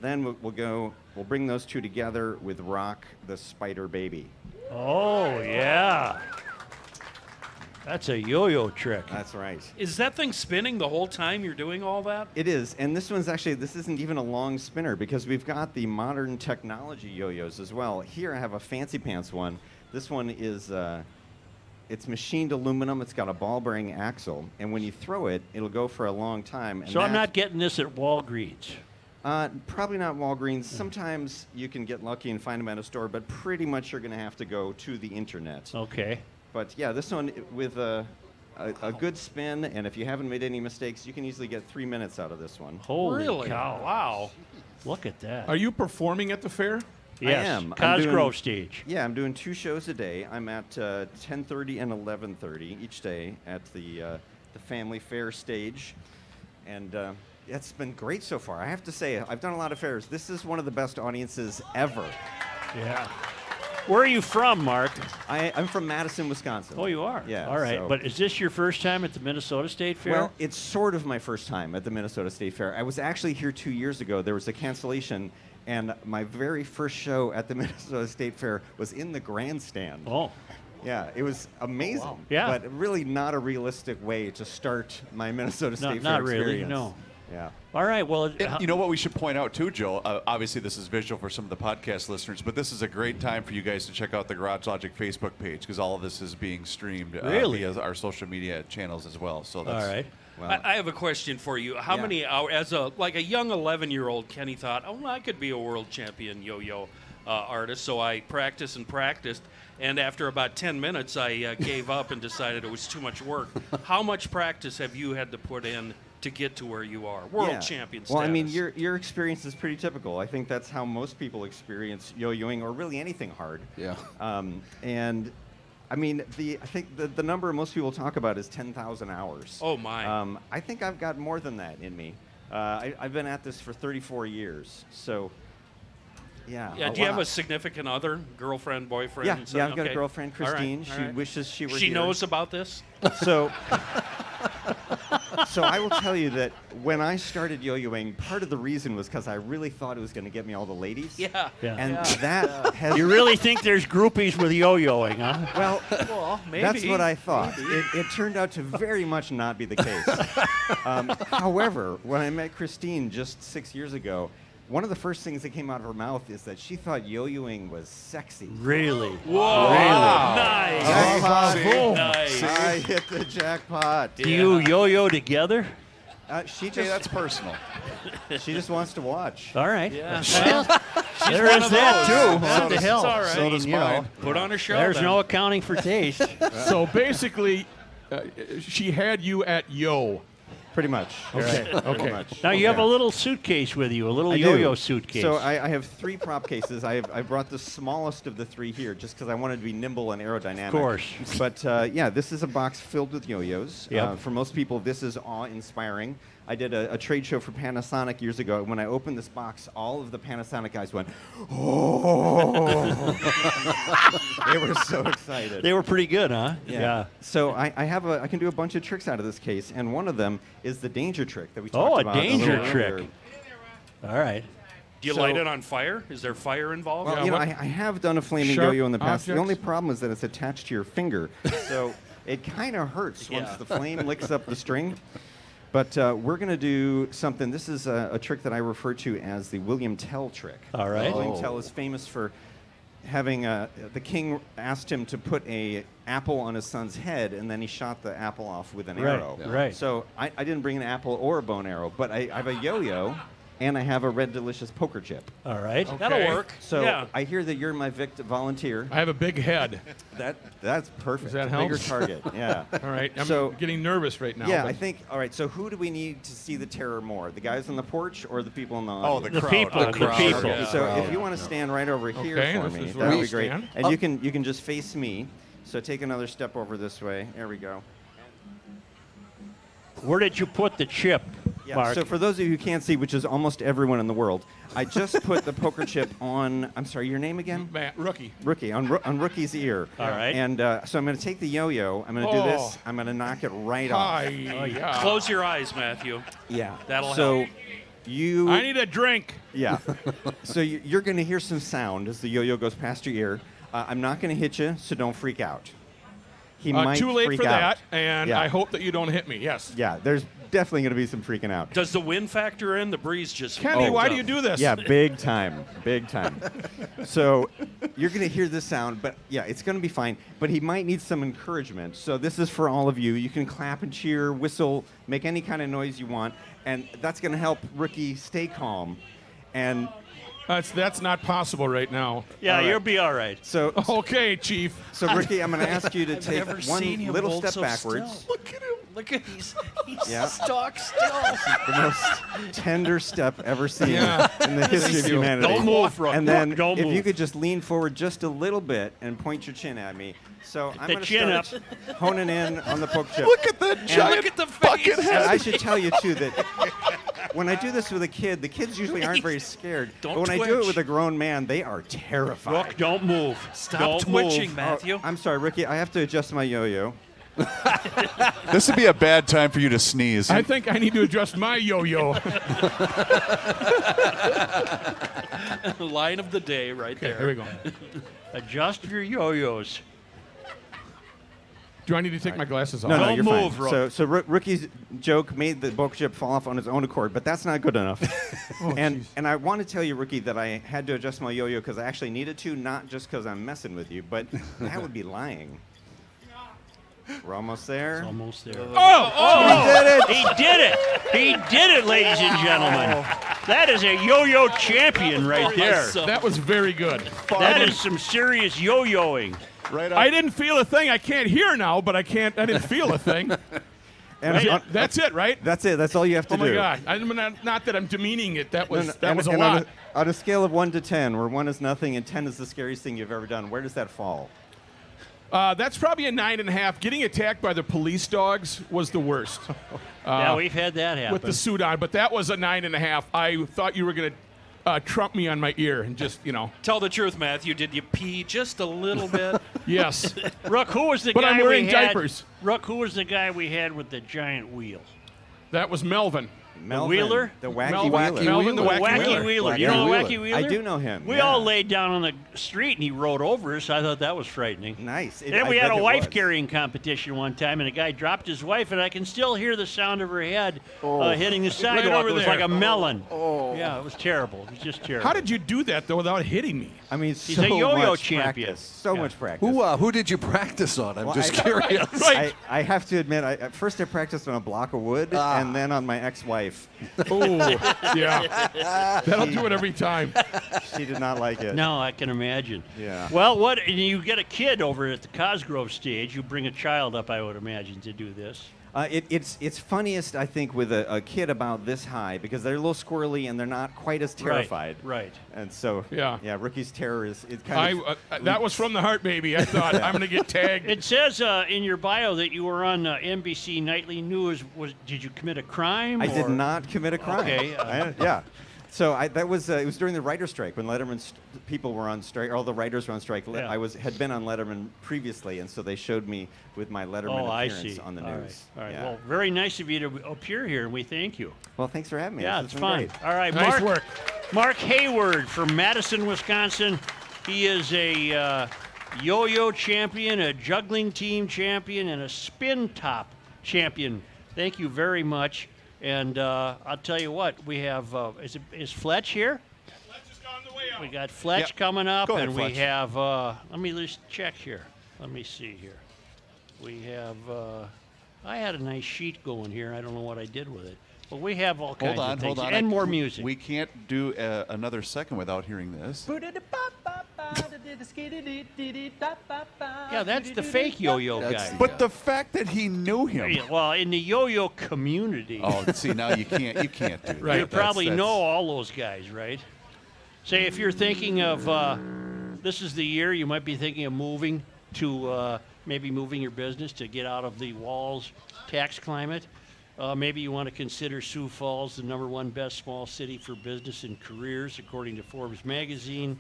then we'll bring those two together with Rock the Spider Baby. Oh yeah. That's a yo-yo trick. That's right. Is that thing spinning the whole time you're doing all that? It is, and this isn't even a long spinner because we've got the modern technology yo-yos as well. Here I have a fancy pants one. This one is, it's machined aluminum. It's got a ball bearing axle, and when you throw it, it'll go for a long time. And So I'm not getting this at Walgreens. Probably not Walgreens. Sometimes you can get lucky and find them at a store, but pretty much you're going to have to go to the internet. Okay. But yeah, this one with a good spin, and if you haven't made any mistakes, you can easily get 3 minutes out of this one. Holy Really? cow! Wow. Look at that. Are you performing at the fair? Yes. I am. Cosgrove stage. Yeah, I'm doing 2 shows a day. I'm at 10:30 and 11:30 each day at the Family Fair stage, and it's been great so far. I have to say, I've done a lot of fairs. This is one of the best audiences ever. Yeah. Where are you from, Mark? I'm from Madison, Wisconsin. Oh, you are? Yeah. All right. so- But is this your first time at the Minnesota State Fair? Well, it's sort of my first time at the Minnesota State Fair. I was actually here 2 years ago. There was a cancellation, and my very first show at the Minnesota State Fair was in the grandstand. Oh. Yeah, it was amazing. wow. Yeah. But really not a realistic way to start my Minnesota State Fair not really, experience. no. Yeah. All right. Well, And you know what we should point out too, Joe? Obviously, this is visual for some of the podcast listeners, but this is a great time for you guys to check out the Garage Logic Facebook page because all of this is being streamed Really? via our social media channels as well. So that's all right. Well, I have a question for you. How Yeah. many hours, as a young 11-year-old, Kenny thought, oh, I could be a world champion yo-yo artist. So I practiced and practiced, and after about 10 minutes, I gave up and decided it was too much work. How much practice have you had to put in to get to where you are, world champion status? Well, I mean, your experience is pretty typical. I think that's how most people experience yo-yoing or really anything hard. Yeah. And I mean, I think the number most people talk about is 10,000 hours. Oh, my. I think I've got more than that in me. I've been at this for 34 years, so yeah. Yeah. Do you have a significant other, girlfriend, boyfriend? Yeah, something? yeah. I've got Okay. a girlfriend, Christine. All She right. wishes she were She here. knows about this. So, so I will tell you that when I started yo-yoing, part of the reason was because I really thought it was going to get me all the ladies. Yeah. And that has. You really think there's groupies with yo-yoing, huh? Well, maybe. that's what I thought. It turned out to very much not be the case. However, when I met Christine just 6 years ago, one of the first things that came out of her mouth is that she thought yo-yoing was sexy. Really? Whoa. Really? Nice. Jackpot. Nice. I hit the jackpot. Do you yo-yo together? She just, Hey, that's personal. she just wants to watch. All right. Yeah. Well, there one is of that those. too. So What the does- hell? it's all right. So does You know, mine. Put on a show. there's then. no accounting for taste. So basically, she had you at yo. Pretty much. Okay. Pretty Okay. much. Now you have a little suitcase with you, a little I yo-yo do. suitcase. So I have 3 prop cases. I brought the smallest of the 3 here just because I wanted to be nimble and aerodynamic. Of course. But yeah, this is a box filled with yo-yos. Yep. For most people, this is awe-inspiring. I did a trade show for Panasonic years ago. When I opened this box, all of the Panasonic guys went, "Oh!" They were so excited. They were pretty good, huh? Yeah. So I can do a bunch of tricks out of this case, and one of them is the danger trick that we talked about. Oh, a danger little trick. earlier. All right. Do you So- light it on fire? Is there fire involved? Well, Yeah, you know, what- I have done a flaming Sharp yo-yo in the past. The objects? only problem is that it's attached to your finger, so it kind of hurts once Yeah. the flame licks up the string. But we're going to do something. This is a trick that I refer to as the William Tell trick. All right. William Tell is famous for having the king asked him to put a apple on his son's head, and then he shot the apple off with an Right, arrow. right. So I didn't bring an apple or a bow and arrow, but I have a yo-yo, and I have a Red Delicious poker chip. All right. Okay. That'll work. So yeah. I hear that you're my volunteer. I have a big head. That's perfect. Does that A bigger help? target. Yeah. All right. I'm So- getting nervous right now. Yeah, but I think. All right. So who do we need to see the terror more? The guys on the porch or the people in the Oh, audience? the The crowd. people, the crowd. people. Okay, Yeah. so if you want to stand right over here Okay, for this me, is that where would we be great. stand. And you can just face me. So take another step over this way. There we go. Where did you put the chip, Yeah. Mark? So for those of you who can't see, which is almost everyone in the world, I just put the poker chip on. I'm sorry, your name again? Matt, rookie. Rookie, on Rookie's ear. All right. And so I'm going to take the yo-yo. I'm going to do this. Oh. I'm going to knock it right off. Hi. Yeah. Close your eyes, Matthew. Yeah. That'll so help. you. I need a drink. Yeah. So you're going to hear some sound as the yo-yo goes past your ear. I'm not going to hit you, so don't freak out. He might Too late freak for out. that, and Yeah. I hope that you don't hit me. Yes. Yeah, there's definitely going to be some freaking out. Does the wind factor in? The breeze just. Kenny, picked why up. do you do this? Yeah, big time, big time. So you're going to hear this sound, but yeah, it's going to be fine. But he might need some encouragement. So this is for all of you. You can clap and cheer, whistle, make any kind of noise you want, and that's going to help Rookie stay calm. And That's not possible right now. yeah, all right. you'll be all right. so, Okay, Chief. so Rookie, I'm going to ask you to I've take never one seen him little hold step so backwards. still. Look at him. Look at he's Yeah. stock still. The most tender step ever seen Yeah. in the history of you. humanity. Don't move, Rook. And then, Rook, don't if you move. could just lean forward just a little bit and point your chin at me. So I'm The going to chin start honing in on the poke chip. Look at the giant Look at the face. And I should tell you too that when I do this with a kid, the kids usually aren't very scared. Don't but when I do it twitch. with a grown man, they are terrified. Rook, don't move. Stop don't twitching, move. Matthew. I'm sorry, Ricky. I have to adjust my yo-yo. This would be a bad time for you to sneeze. I think I need to adjust my yo-yo. Line of the day right Okay, there. here we go. Adjust your yo-yos. Do I need to take my glasses off? No, Don't you're move, fine. Rook. So Rookie's joke made the poke chip fall off on his own accord, but that's not good enough. And I want to tell you, Rookie, that I had to adjust my yo-yo because I actually needed to, not just because I'm messing with you, but that would be lying. We're almost there. Almost there. We did it! He did it! He did it, ladies and gentlemen. That is a yo-yo champion right there. That was very good. That is some serious yo-yoing. right I didn't feel a thing. I can't hear now, but I didn't feel a thing. And That's it, right? that's it. That's all you have to Oh do. my God! I'm not that I'm demeaning it. That was And a on lot. on a scale of 1 to 10, where 1 is nothing and 10 is the scariest thing you've ever done, where does that fall? That's probably a 9.5. Getting attacked by the police dogs was the worst. Yeah, we've had that happen. With the suit on, but that was a 9.5. I thought you were going to trump me on my ear and just, Tell the truth, Matthew. Did you pee just a little bit? Yes. Rook, who was the But guy I'm wearing we had? diapers. Rook, who was the guy we had with the giant wheel? That was Melvin. Melvin, Wheeler? the wacky Melvin, wheeler. Melvin the wacky Wacky Wheeler. You know the Wacky Wheeler? I do know him. We yeah. all laid down on the street and he rode over us. I thought that was frightening. Nice. Then we had a wife carrying competition one time, and a guy dropped his wife, and I can still hear the sound of her head hitting the sidewalk. over It was there. like a melon. Yeah, it was terrible. It was just terrible. How did you do that, though, without hitting me? I mean, He's so a yo-yo much champion. Practice, so much practice. Who did you practice on? I'm Well, just I- curious. Right. I have to admit, at first I practiced on a block of wood, and then on my ex-wife. Oh, yeah. That'll do it every time. She did not like it. No, I can imagine. Yeah. Well, and you get a kid over at the Cosgrove stage. You bring a child up, I would imagine, to do this. It's funniest, I think, with a kid about this high because they're a little squirrely and they're not quite as terrified. Right. And so, Yeah. Rookie's terror is kind of. That was from the heart, baby. I thought I'm going to get tagged. It says in your bio that you were on NBC Nightly News. Did you commit a crime? I did not commit a crime. Okay. Yeah. So it was during the writer's strike when Letterman's people were on strike, all the writers were on strike. Yeah. I had been on Letterman previously, and so they showed me with my Letterman I appearance see. on the All news. Right. All right. Yeah. Well, very nice of you to appear here, and we thank you. Well, thanks for having me. Yeah, This it's has been fun. great. All right, Nice work. Mark Hayward from Madison, Wisconsin. He is a yo-yo champion, a juggling team champion, and a spin top champion. Thank you very much. And I'll tell you what, we have, is Fletch here? Fletch is on the way out. We got Fletch Yep. coming up, Go ahead, and we Fletch. have, let me just check here. Let me see here. We have, I had a nice sheet going here. I don't know what I did with it. But we have all kinds of things. Hold on. And more music. We can't do another second without hearing this. Yeah, that's the fake yo-yo guy. But the fact that he knew him. Yeah, well, in the yo-yo community, Oh, see, now you can't do that. Right. you probably know all those guys, right? Say, if you're thinking of, this is the year you might be thinking of moving to, maybe moving your business to get out of the walls tax climate. Maybe you want to consider Sioux Falls the #1 best small city for business and careers, according to Forbes magazine.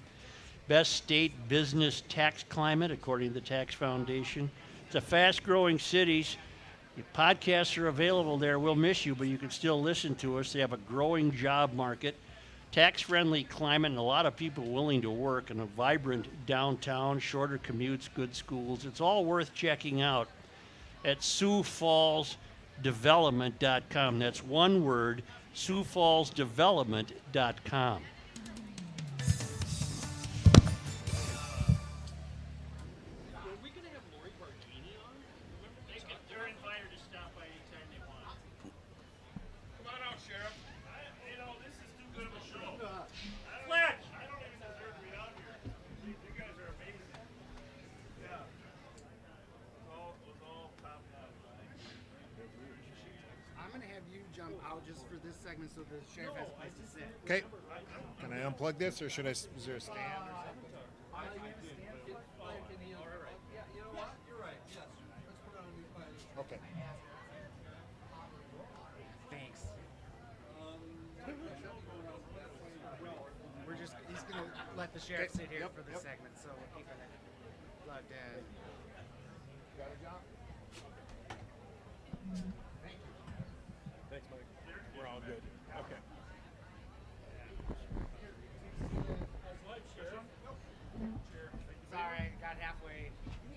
Best state business tax climate, according to the Tax Foundation. It's a fast-growing city. Podcasts are available there. We'll miss you, but you can still listen to us. They have a growing job market, tax-friendly climate, and a lot of people willing to work, and a vibrant downtown, shorter commutes, good schools. It's all worth checking out at SiouxFallsDevelopment.com. That's one word, SiouxFallsDevelopment.com. They're invited to stop by anytime they want. Come on out, Sheriff. This is too good of a show. Fletch! I don't even deserve to be out here. You guys are amazing. Yeah. It was all top notch. I'm going to have you jump out just for this segment so the sheriff has a place to sit. Okay. Can I unplug this, or should is there a stand or something? Okay. Thanks. He's going to let the sheriff sit here for this segment, so we're keeping it plugged in. Got it, John? Thanks, Mike. We're all good. Okay. Sorry, got halfway. You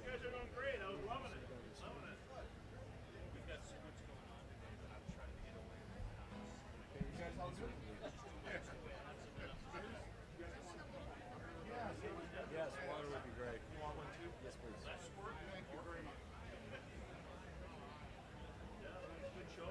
guys are doing great. I was loving it. Loving it. We've got so much going on. I'm trying to get away. Okay, you guys all good? Yes, water would be great. You want one too? Yes, please. Thank you very much. Yeah, that was a good show.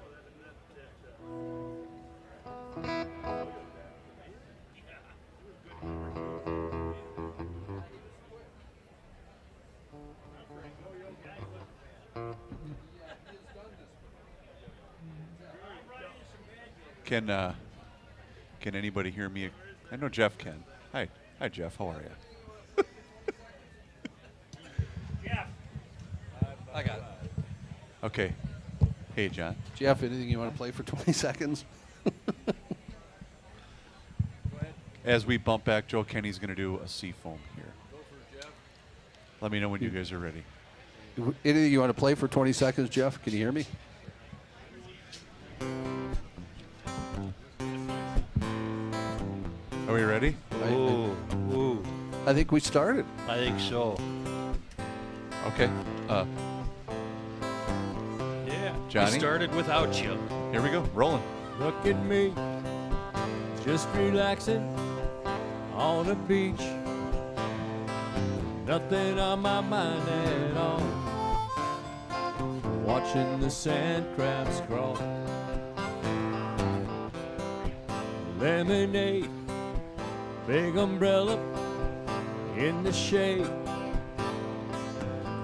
Can anybody hear me? I know Jeff can. Hi, Jeff. How are you? Jeff. I got it. Okay. Hey, John. Jeff, anything you want to play for 20 seconds? As we bump back, Joe Kenny's going to do a seafoam here. Let me know when you guys are ready. Anything you want to play for 20 seconds, Jeff? Can you hear me? Are we ready? Ooh. I think we started. I think so. Okay. Yeah. Johnny? We started without you. Here we go. Rolling. Look at me, just relaxing on the beach. Nothing on my mind at all. Watching the sand crabs crawl. Lemonade, big umbrella in the shade.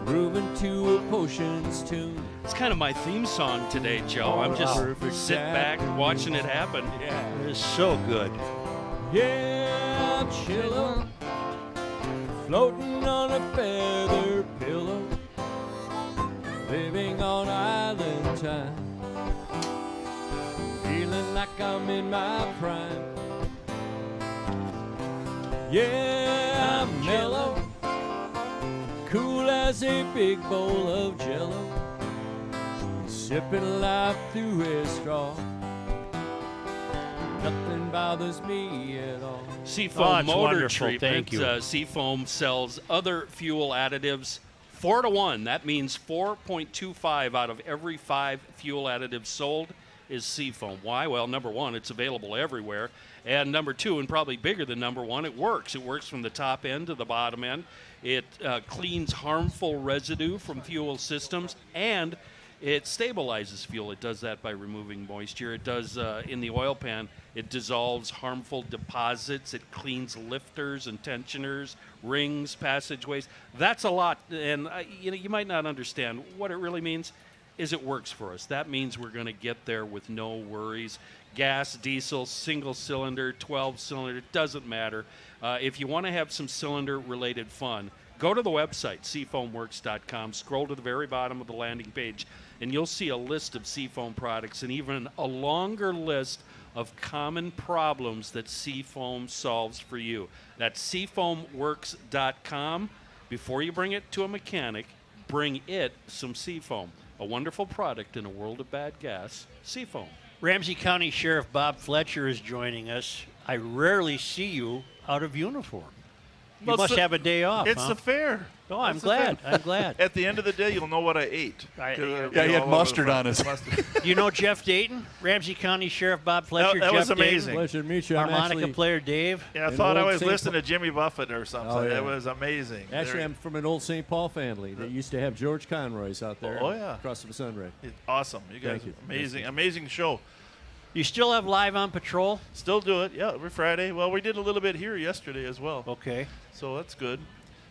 Grooving to a potions tune. It's kind of my theme song today, Joe. I'm just sit back watching it happen. Yeah, it's so good. Yeah, I'm chillin', floating on a feather pillow, living on island time, feeling like I'm in my prime. Yeah, I'm mellow, cool as a big bowl of jello, sipping life through a straw. Nothing bothers me at all. Seafoam motor wonderful. treatment. Thank you. Seafoam sells other fuel additives 4-to-1. That means 4.25 out of every 5 fuel additives sold is Seafoam. Why? Well, number one, it's available everywhere. And number two, and probably bigger than number one, it works. It works from the top end to the bottom end. It cleans harmful residue from fuel systems, and it stabilizes fuel. It does that by removing moisture. It does in the oil pan. It dissolves harmful deposits. It cleans lifters and tensioners, rings, passageways. That's a lot, and you might not understand what it really means. Is it works for us. That means we're going to get there with no worries. Gas, diesel, single cylinder, 12 cylinder, it doesn't matter. If you want to have some cylinder-related fun, go to the website, seafoamworks.com. Scroll to the very bottom of the landing page, and you'll see a list of Seafoam products and even a longer list of common problems that Seafoam solves for you. That's seafoamworks.com. Before you bring it to a mechanic, bring it some Seafoam. A wonderful product in a world of bad gas, Seafoam. Ramsey County Sheriff Bob Fletcher is joining us. I rarely see you out of uniform. You Well, must have a day off. It's huh? the fair. Oh, I'm It's the glad. fair. I'm glad. At the end of the day, you'll know what I ate. Yeah, he had mustard on his. You know Jeff Dayton, Ramsey County Sheriff Bob Fletcher. That Jeff was amazing. Dayton, Pleasure to meet you. I'm harmonica actually player Dave. Yeah, I an thought I old was St. listening to Jimmy Buffett or something. Oh, yeah. That was amazing. Actually, I'm from an old St. Paul family that used to have George Conroy's out there. Oh, yeah. Across the Sunray. Awesome. You guys, Thank you. amazing, amazing show. You still have Live on Patrol? Still do it, yeah, every Friday. Well, we did a little bit here yesterday as well. Okay. So that's good.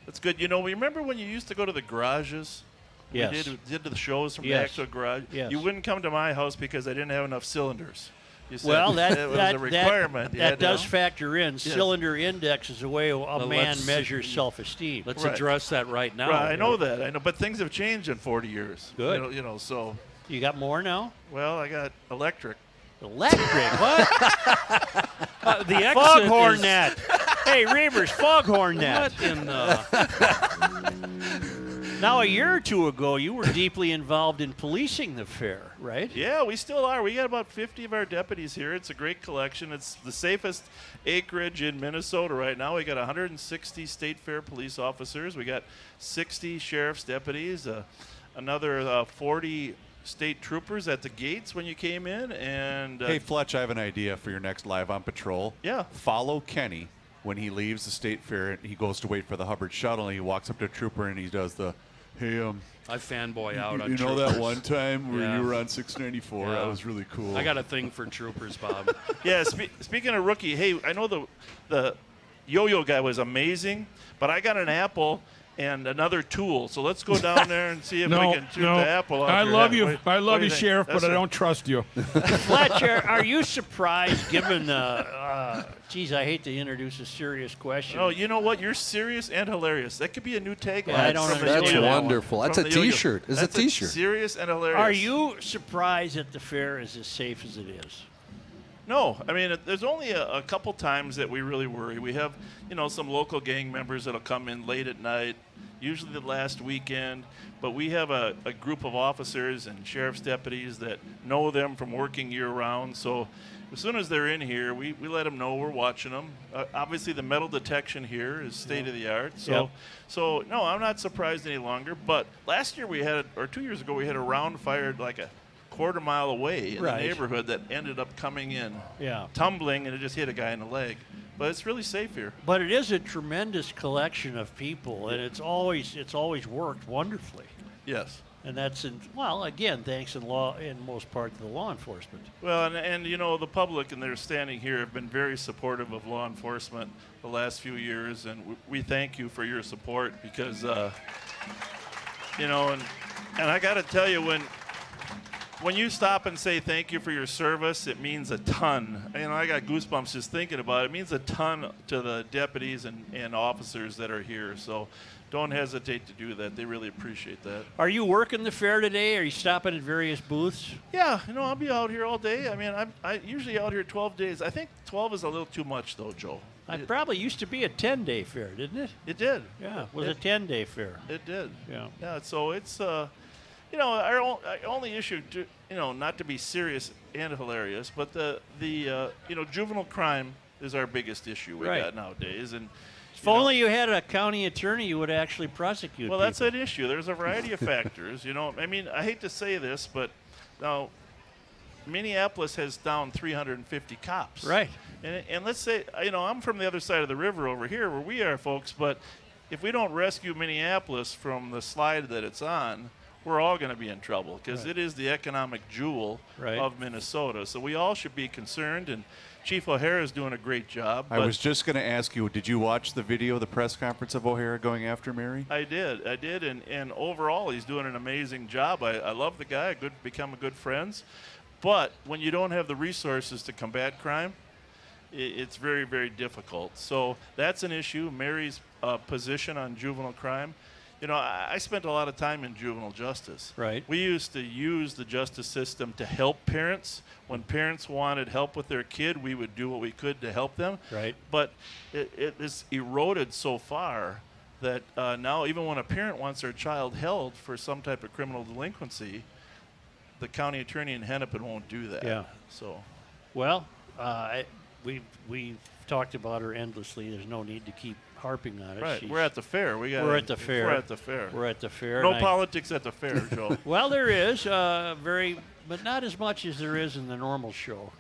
That's good. You know, remember when you used to go to the garages? Yes. We did the shows from the Yes. actual garage. Yes. You wouldn't come to my house because I didn't have enough cylinders. You said Well, that it was a requirement. You That had to does know. factor in. Yes. Cylinder index is the way a Well, man let's- measures self-esteem. Let's Right. address that right now. Right, I know that. I know, but things have changed in 40 years. Good. You know, so. You got more now? Well, I got electric. Electric? What? The exit Foghorn is- net. Hey, Reavers, foghorn net. What in Now, a year or two ago, you were deeply involved in policing the fair, right? Yeah, we still are. We got about 50 of our deputies here. It's a great collection. It's the safest acreage in Minnesota right now. We got 160 state fair police officers. We got 60 sheriff's deputies, another 40 state troopers at the gates when you came in. And Hey, Fletch, I have an idea for your next Live on Patrol. Yeah. Follow Kenny when he leaves the state fair and he goes to wait for the Hubbard shuttle and he walks up to a trooper and he does the, hey, I fanboy out on you know troopers. that one time where Yeah. you were on 694? Yeah. That was really cool. I got a thing for troopers, Bob. yeah, speaking of rookie, hey, I know the yo-yo guy was amazing, but I got an apple, and another tool. So let's go down there and see if we can shoot the apple off I your love head. you. What I love do you, think? Sheriff, That's but I a- don't trust you. Fletcher, are you surprised given geez, I hate to introduce a serious question. Oh, you know what? You're serious and hilarious. That could be a new tagline. Yeah, I don't from the understand That's yo-yo. that wonderful. From That's a the yo-yo. T-shirt. It's a That's T-shirt. Serious and hilarious. Are you surprised that the fair is as safe as it is? No, I mean, there's only a couple times that we really worry. We have, some local gang members that'll come in late at night, usually the last weekend, but we have a group of officers and sheriff's deputies that know them from working year-round, so as soon as they're in here, we let them know we're watching them. Obviously, the metal detection here is state-of-the-art, so no, I'm not surprised any longer, but last year or 2 years ago, we had a round fired like a quarter-mile away in the neighborhood that ended up coming in, tumbling, and it just hit a guy in the leg. But it's really safe here. But it is a tremendous collection of people, and it's always worked wonderfully. Yes. And that's again, thanks in most part to the law enforcement. Well, and the public, and they're standing here, have been very supportive of law enforcement the last few years, and we thank you for your support because, and I got to tell you, when you stop and say thank you for your service, it means a ton. I got goosebumps just thinking about it. It means a ton to the deputies and officers that are here. So don't hesitate to do that. They really appreciate that. Are you working the fair today? Are you stopping at various booths? Yeah, I'll be out here all day. I mean, I'm usually out here 12 days. I think 12 is a little too much, though, Joe. It probably used to be a 10-day fair, didn't it? It did. Yeah, it was a 10-day fair. It did. Yeah. Yeah, so it's... our only issue, not to be serious and hilarious, but the juvenile crime is our biggest issue we got nowadays. And if only you had a county attorney, you would actually prosecute. Well, that's an issue. There's a variety of factors. I mean, I hate to say this, but now Minneapolis has down 350 cops. Right. And let's say, I'm from the other side of the river over here where we are, folks, but if we don't rescue Minneapolis from the slide that it's on, we're all going to be in trouble because it is the economic jewel of Minnesota. So we all should be concerned, and Chief O'Hara is doing a great job. I was just going to ask you, did you watch the video, the press conference of O'Hara going after Mary? I did, and overall he's doing an amazing job. I love the guy, become good friends. But when you don't have the resources to combat crime, it's very, very difficult. So that's an issue. Mary's position on juvenile crime. I spent a lot of time in juvenile justice. Right. We used to use the justice system to help parents. When parents wanted help with their kid, we would do what we could to help them. Right. But it is eroded so far that now even when a parent wants their child held for some type of criminal delinquency, the county attorney in Hennepin won't do that. Yeah. So. Well, we've talked about her endlessly. There's no need to keep harping on it. Right. We're at the fair. We're at the fair. We're at the fair. We're at the fair. No politics at the fair, Joe. Well, there is but not as much as there is in the normal show.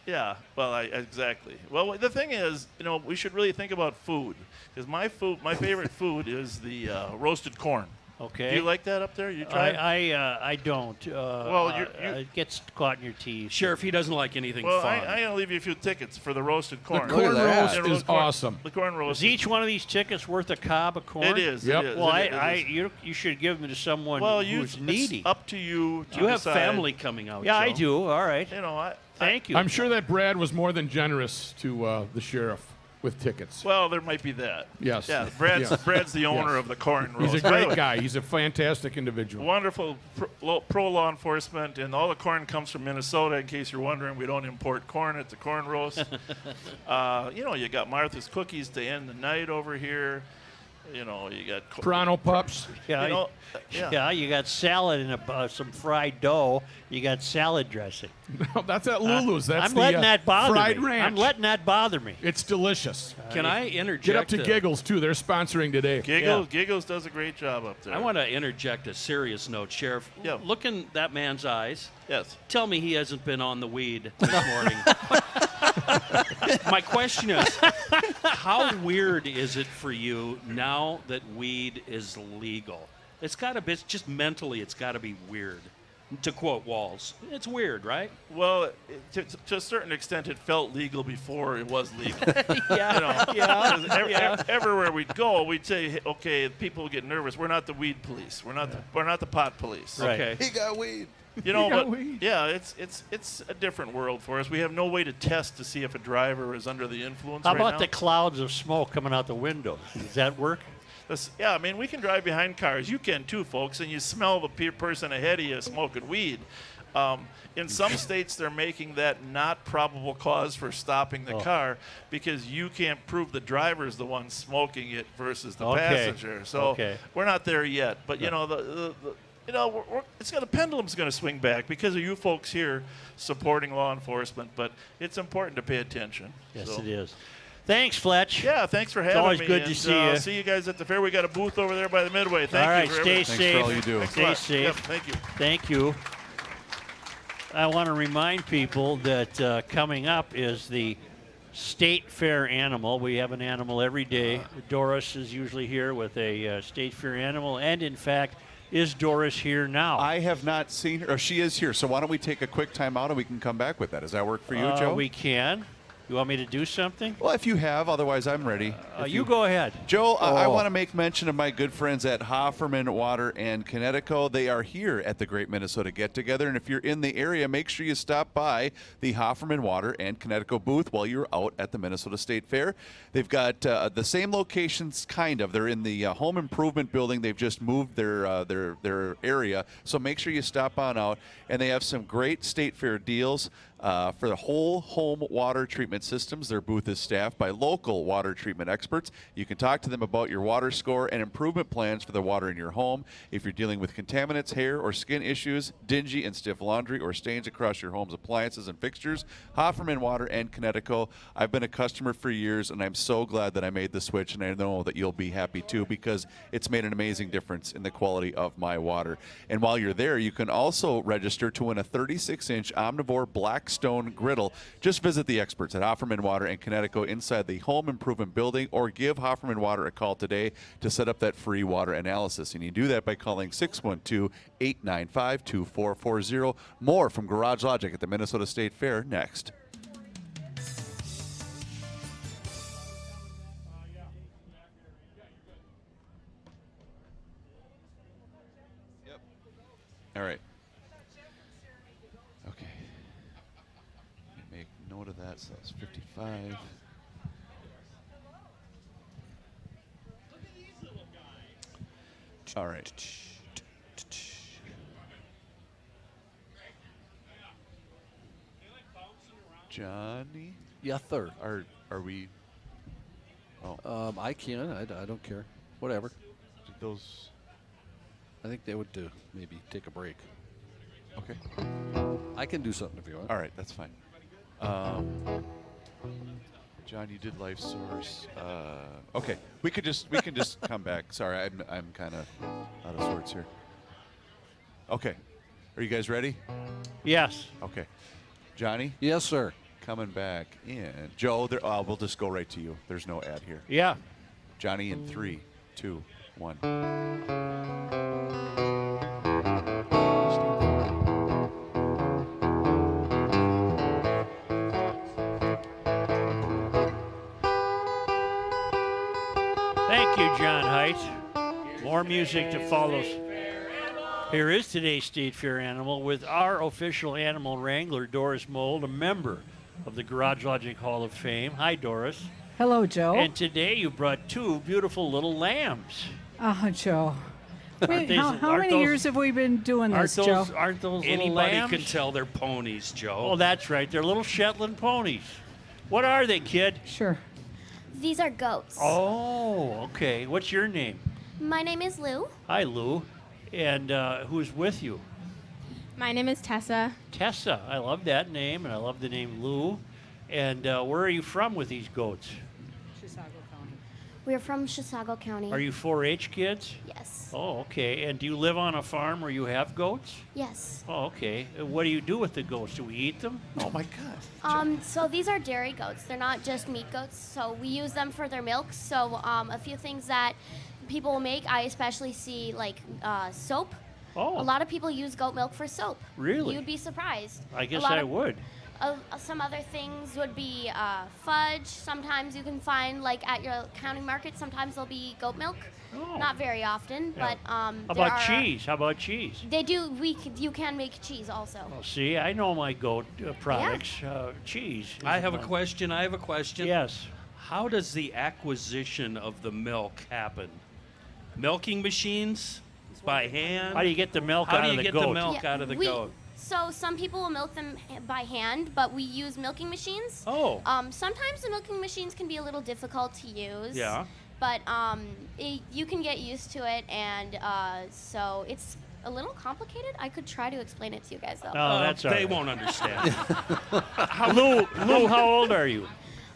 Yeah. Well, exactly. Well, the thing is, we should really think about food because my favorite food is the roasted corn. Okay. Do you like that up there? You try it? I don't. It gets caught in your teeth. Sheriff, he doesn't like anything well, fun. I'm going to leave you a few tickets for the roasted corn. The corn roast is awesome. The corn roast. Is each one of these tickets worth a cob of corn? It is. Yep. It is. Well, you should give them to someone who's needy. It's up to you to You have decide. family coming out. Yeah, Joe. I do. All right. Thank you. I'm sure that Brad was more than generous to the sheriff with tickets. Well, there might be that. Yes. Yeah, Brad's the owner of the corn roast. He's a great guy. He's a fantastic individual. Wonderful pro law enforcement, and all the corn comes from Minnesota. In case you're wondering, we don't import corn at the corn roast. You got Martha's Cookies to end the night over here. You got Toronto Pups. Yeah, you got salad and some fried dough. You got salad dressing. No, that's at Lulu's. That's I'm letting that bother fried me. ranch. I'm letting that bother me. It's delicious. Can I interject? Get up to Giggles, too. They're sponsoring today. Giggles does a great job up there. I want to interject a serious note, Sheriff. Yeah. Look in that man's eyes. Yes. Tell me he hasn't been on the weed this morning. My question is, how weird is it for you now that weed is legal? It's got to be, just mentally, it's got to be weird. to quote Walls. It's weird, right? Well, to a certain extent, it felt legal before it was legal. Yeah, yeah. Everywhere we'd go, we'd say, "Hey, okay, people would get nervous. We're not the weed police. We're not the pot police. Right. Okay, He got weed. you know, but yeah, it's a different world for us. We have no way to test to see if a driver is under the influence. How right about now. the clouds of smoke coming out the windows? Does that work? Yeah, I mean, we can drive behind cars. You can too, folks, and you smell the person ahead of you smoking weed. In some states, they're making that not probable cause for stopping the car because you can't prove the driver's the one smoking it versus the passenger. So we're not there yet. But you know, the pendulum's going to swing back because of you folks here supporting law enforcement. But it's important to pay attention. Yes, it is. Thanks, Fletch. Yeah, thanks for having me. It's always good to see you. See you guys at the fair. We got a booth over there by the Midway. Thank all right, you. stay safe. Thanks for all you do. Stay safe. Yep, thank you. Thank you. I want to remind people that coming up is the State Fair animal. We have an animal every day. Doris is usually here with a State Fair animal, and in fact, is Doris here now? I have not seen her. Or she is here. So why don't we take a quick time out and we can come back with that? Does that work for you, Joe? We can. You want me to do something? Well, if you have, otherwise I'm ready. You go ahead. Joe, I want to make mention of my good friends at Hofferman Water and Connecticut. They are here at the Great Minnesota Get Together, and if you're in the area, make sure you stop by the Hofferman Water and Connecticut booth while you're out at the Minnesota State Fair. They've got the same locations, kind of. They're in the home improvement building. They've just moved their area, so make sure you stop on out. And they have some great State Fair deals. For the whole home water treatment systems. Their booth is staffed by local water treatment experts. You can talk to them about your water score and improvement plans for the water in your home. If you're dealing with contaminants, hair or skin issues, dingy and stiff laundry, or stains across your home's appliances and fixtures, Hofferman Water and Connecticut. I've been a customer for years, and I'm so glad that I made the switch, and I know that you'll be happy too because it's made an amazing difference in the quality of my water. And while you're there, you can also register to win a 36-inch Omnivore Blackstone griddle. Just visit the experts at Hofferman Water and Connecticut inside the home improvement building, or give Hofferman Water a call today to set up that free water analysis. And you do that by calling 612-895-2440. More from Garage Logic at the Minnesota State Fair next. All right. Okay. Make note of that. So that's 55. All right. Johnny? Yes, sir. Are we? Oh. I can. I don't care. Whatever. Did those? I think they would maybe take a break. Okay. I can do something if you want. All right, that's fine. John, you did Life Source. Okay, we can just come back. Sorry, I'm kind of out of sorts here. Okay, are you guys ready? Yes. Okay, Johnny. Yes, sir. Coming back in. Joe, we'll just go right to you. There's no ad here. Yeah. Johnny in 3, 2, 1. Thank you, John Height. More music to follow. Here is today's State Fair animal with our official animal wrangler, Doris Mold, a member of the Garage Logic Hall of Fame. Hi, Doris. Hello, Joe. And today you brought 2 beautiful little lambs. Oh, Joe. Wait, how aren't many those- years have we been doing this, Joe? Aren't those little Anybody lambs? can tell they're ponies, Joe. Oh, that's right. They're little Shetland ponies. What are they, kid? Sure. These are goats. Oh, okay. What's your name? My name is Lou. Hi, Lou. And who's with you? My name is Tessa. Tessa. I love that name, and I love the name Lou. And where are you from with these goats? Chisago County. We're from Chisago County. Are you 4-H kids? Yes. Oh, okay. And do you live on a farm where you have goats? Yes. Oh, okay. What do you do with the goats? Do we eat them? Oh, my God. So these are dairy goats. They're not just meat goats. So we use them for their milk. So a few things that people will make, I especially see like soap. Oh. A lot of people use goat milk for soap. Really? You'd be surprised. I guess A lot I of- would. Some other things would be fudge. Sometimes you can find, like at your county market, sometimes there'll be goat milk. Oh. Not very often, Yeah. but How there about are- cheese? How about cheese? They do. You can make cheese also. Oh, see, I know my goat products. Cheese. I have a one. question. I have a question. Yes. How does the acquisition of the milk happen? Milking machines? By hand? How do you get the milk How out do of you the get goat? the milk out of the goat? So some people will milk them by hand, but we use milking machines. Oh. Sometimes the milking machines can be a little difficult to use. Yeah. But you can get used to it, and so it's a little complicated. I could try to explain it to you guys, though. Oh, that's all They right. won't understand. Lou, how old are you?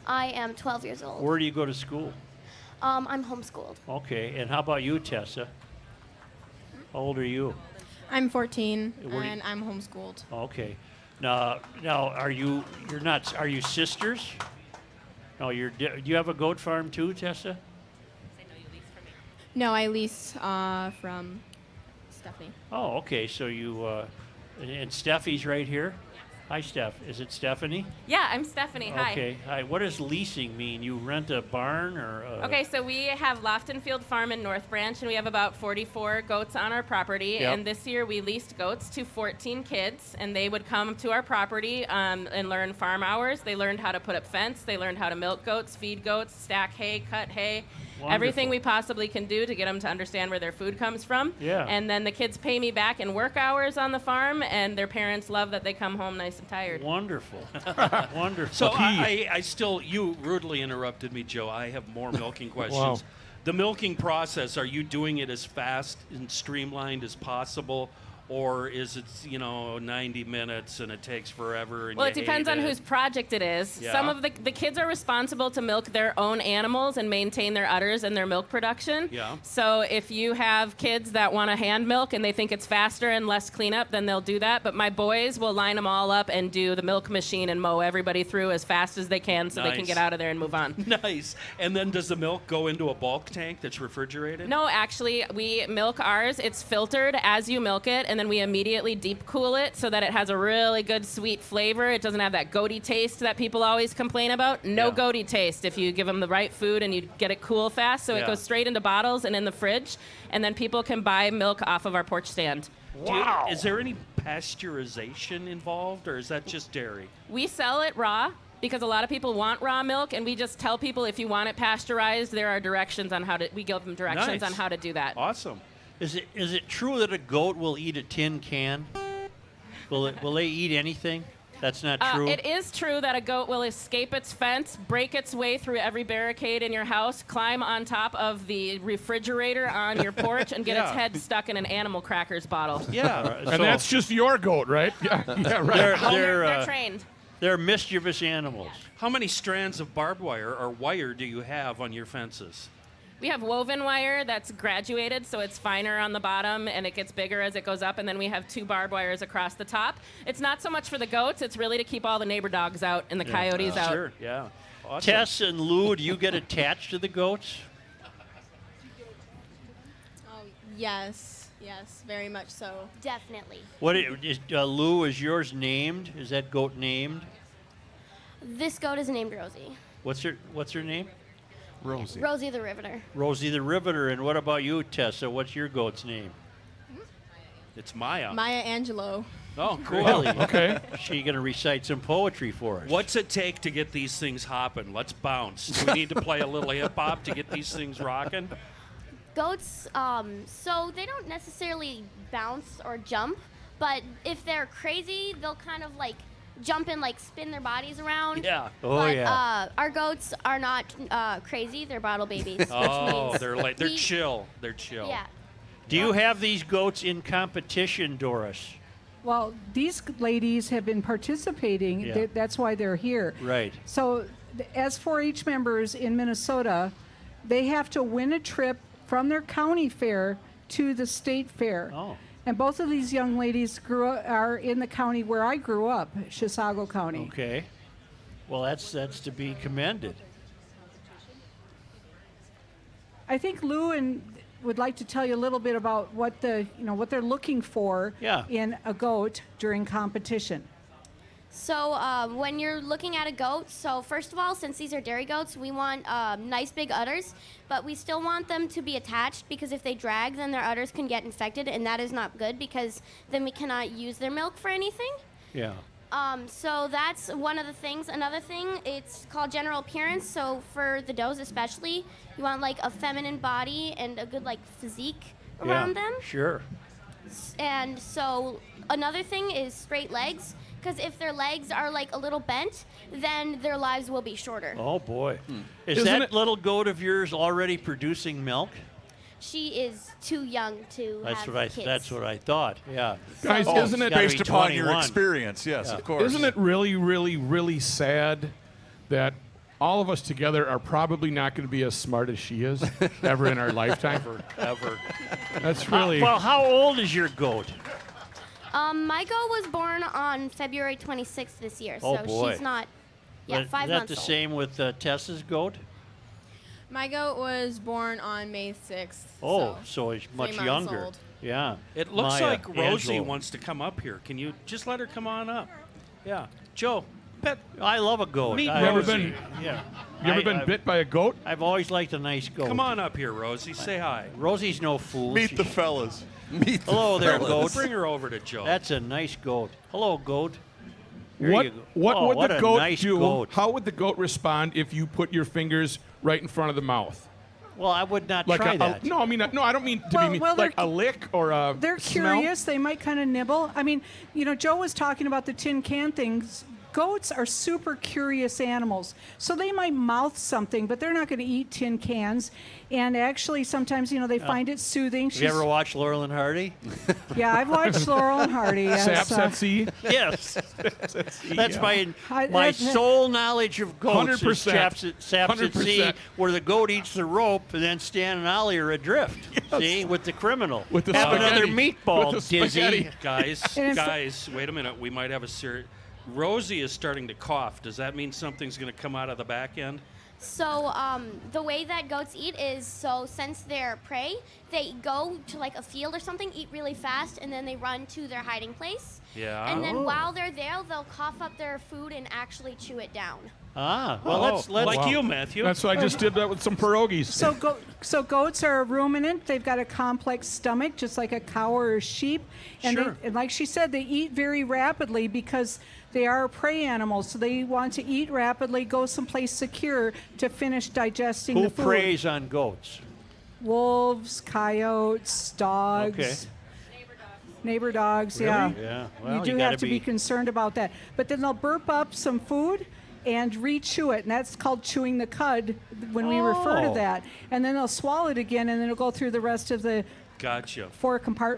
I am 12 years old. Where do you go to school? I'm homeschooled. Okay, and how about you, Tessa? How old are you? I'm 14 Where do you- and I'm homeschooled. Okay. Now, you're not? Are you sisters? No, do you have a goat farm too, Tessa? No, I lease from Stephanie. Oh, okay. So you and Steffi's right here. Hi, Steph. Is it Stephanie? Yeah, I'm Stephanie. Hi. Okay. Hi. What does leasing mean? You rent a barn or? Okay, so we have Lofton Field Farm in North Branch, and we have about 44 goats on our property. Yep. And this year we leased goats to 14 kids, and they would come to our property and learn farm hours. They learned how to put up fence. They learned how to milk goats, feed goats, stack hay, cut hay. Everything we possibly can do to get them to understand where their food comes from. Yeah. And then the kids pay me back in work hours on the farm, and their parents love that they come home nice and tired. Wonderful. Wonderful. So I still, you rudely interrupted me, Joe. I have more milking questions. Wow. The milking process, are you doing it as fast and streamlined as possible? Or is it, 90 minutes and it takes forever? And Well, you it depends hate on whose project it is. Yeah. Some of the kids are responsible to milk their own animals and maintain their udders and their milk production. Yeah. So if you have kids that want to hand milk and they think it's faster and less cleanup, then they'll do that. But my boys will line them all up and do the milk machine and mow everybody through as fast as they can so they can Nice. get out of there and move on. Nice. And then does the milk go into a bulk tank that's refrigerated? No, actually, we milk ours. It's filtered as you milk it, and then we immediately deep cool it so that it has a really good sweet flavor. It doesn't have that goaty taste that people always complain about. No goaty taste if you give them the right food and you get it cool fast. So it Yeah. goes straight into bottles and in the fridge, and then people can buy milk off of our porch stand. Is there any pasteurization involved, or is that just dairy? We sell it raw because a lot of people want raw milk, and we just tell people if you want it pasteurized, there are directions on how to. We give them directions Nice. on how to do that. Awesome. Is it true that a goat will eat a tin can? Will they eat anything? That's not true. It is true that a goat will escape its fence, break its way through every barricade in your house, climb on top of the refrigerator on your porch, and get its Yeah. head stuck in an animal crackers bottle. Yeah. And that's just your goat, right? Yeah, yeah, right. They're trained. They're mischievous animals. How many strands of barbed wire or wire do you have on your fences? We have woven wire that's graduated, so it's finer on the bottom and it gets bigger as it goes up, and then we have 2 barbed wires across the top. It's not so much for the goats, it's really to keep all the neighbor dogs out and the coyotes out. Sure, yeah. Awesome. Tess and Lou, do you get attached to the goats? Yes, very much so. Definitely. Lou, is yours named? Is that goat named? This goat is named Rosie. What's her name? Rosie the Riveter. Rosie the Riveter. And what about you, Tessa? What's your goat's name? It's Maya. Maya Angelo. Oh, cool. Really? Okay. She going to recite some poetry for us. What's it take to get these things hopping? Let's bounce. Do we need to play a little hip hop to get these things rocking? Goats, so they don't necessarily bounce or jump, but if they're crazy, they'll kind of like jump and like spin their bodies around. Yeah. Oh, but, yeah. Our goats are not crazy. They're bottle babies. Which Oh, means they're we- chill. They're chill. Yeah. Do you have these goats in competition, Doris? Well, these ladies have been participating. Yeah. That's why they're here. Right. So, as 4-H members in Minnesota, they have to win a trip from their county fair to the state fair. Oh. And both of these young ladies are in the county where I grew up, Chisago County. Okay. Well, that's to be commended. I think Lou and would like to tell you a little bit about what what they're looking for in a goat during competition. So when you're looking at a goat, so first of all, since these are dairy goats, we want nice big udders, but we still want them to be attached because if they drag, then their udders can get infected, and that is not good because then we cannot use their milk for anything. Yeah. So that's one of the things. Another thing, it's called general appearance. So for the does especially, you want like a feminine body and a good like physique around them. Sure. And so another thing is straight legs. Because if their legs are like a little bent, then their lives will be shorter. Oh boy. Is Isn't that it- little goat of yours already producing milk? She is too young to have kids. That's what I thought. Yeah. Guys, Oh, isn't it's it gotta Based be upon your 21. experience, yes, Yeah. of course. Isn't it really, really, really sad that all of us together are probably not going to be as smart as she is ever in our lifetime? Ever. That's really. Well, how old is your goat? My goat was born on February 26th this year, Oh, so boy. she's not, Is 5 that months the old. same with Tessa's goat? My goat was born on May 6th. Oh, so it's 3 much months younger. old. Yeah. It looks Maya, like Rosie Angelo. wants to come up here. Can you just let her come on up? Yeah. Joe, pet. I love a goat. Meet I You ever always- been? Yeah. You ever been bit by a goat? I've always liked a nice goat. Come on up here, Rosie. Say hi. Rosie's no fool. Meet the fellas. Meet the Hello there, fellas. goat. Bring her over to Joe. That's a nice goat. Hello, goat. Here What you go. what Oh, would what the a goat nice do? goat. How would the goat respond if you put your fingers right in front of the mouth? Well, I would not Like try a, that. no, I mean no, I don't mean to Well- be mean. well, Like they're- a lick or a They're smell? curious. They might kind of nibble. I mean, Joe was talking about the tin can things. Goats are super curious animals. So they might mouth something, but they're not going to eat tin cans. And actually, sometimes, they find it soothing. Have you ever watched Laurel and Hardy? Yeah, I've watched Laurel and Hardy. Yes, Saps at sea? Yes. That's my that- sole knowledge of goats. 100%. Is saps at sea, 100%. where the goat eats the rope and then Stan and Ollie are adrift. See, with the criminal. With the Have another spaghetti. meatball, With the Dizzy. spaghetti. Guys, wait a minute. We might have a serious. Rosie is starting to cough. Does that mean something's going to come out of the back end? So the way that goats eat is, so since they're prey, they go to like a field or something, eat really fast, and then they run to their hiding place. Yeah. And then while they're there, they'll cough up their food and actually chew it down. Ah, well, let's like you, Matthew. That's what I just did that with some pierogies. So goats are a ruminant. They've got a complex stomach, just like a cow or a sheep. And, Sure. and like she said, they eat very rapidly because they are prey animals. So they want to eat rapidly, go someplace secure to finish digesting Who the food. preys on goats? Wolves, coyotes, dogs. Okay. Neighbor dogs, Really? yeah. Yeah, well, you do you have gotta to be be- concerned about that. But then they'll burp up some food and re-chew it, and that's called chewing the cud when we refer to Oh. that. And then they'll swallow it again, and then it'll go through the rest of the Gotcha.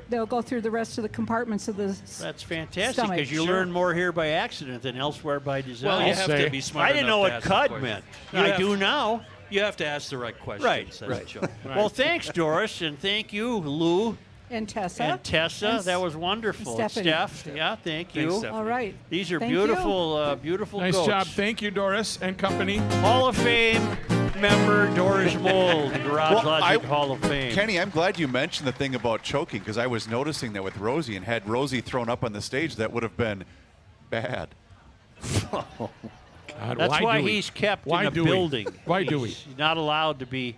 they'll go through the rest of the compartments of the That's fantastic stomach. because you learn more here by accident than elsewhere by design. Well, you have to be smart I didn't know enough what to ask the cud question. meant. You I have- do now. You have to ask the right questions. Right, says right. Joe. Well, thanks, Doris, and thank you, Lou. and Tessa. And Tessa, And that was wonderful. and Stephanie. Steph, yeah, thank you. Thanks, Stephanie. All right. These are Thank beautiful, beautiful Nice goats. job. Thank you, Doris and company. Hall of Fame member Doris Mold, Garage Well, Logic Hall of Fame. Kenny, I'm glad you mentioned the thing about choking because I was noticing that with Rosie, and had Rosie thrown up on the stage, that would have been bad. God, That's why do we? he's kept Why in a do we? building. Why do we? He's not allowed to be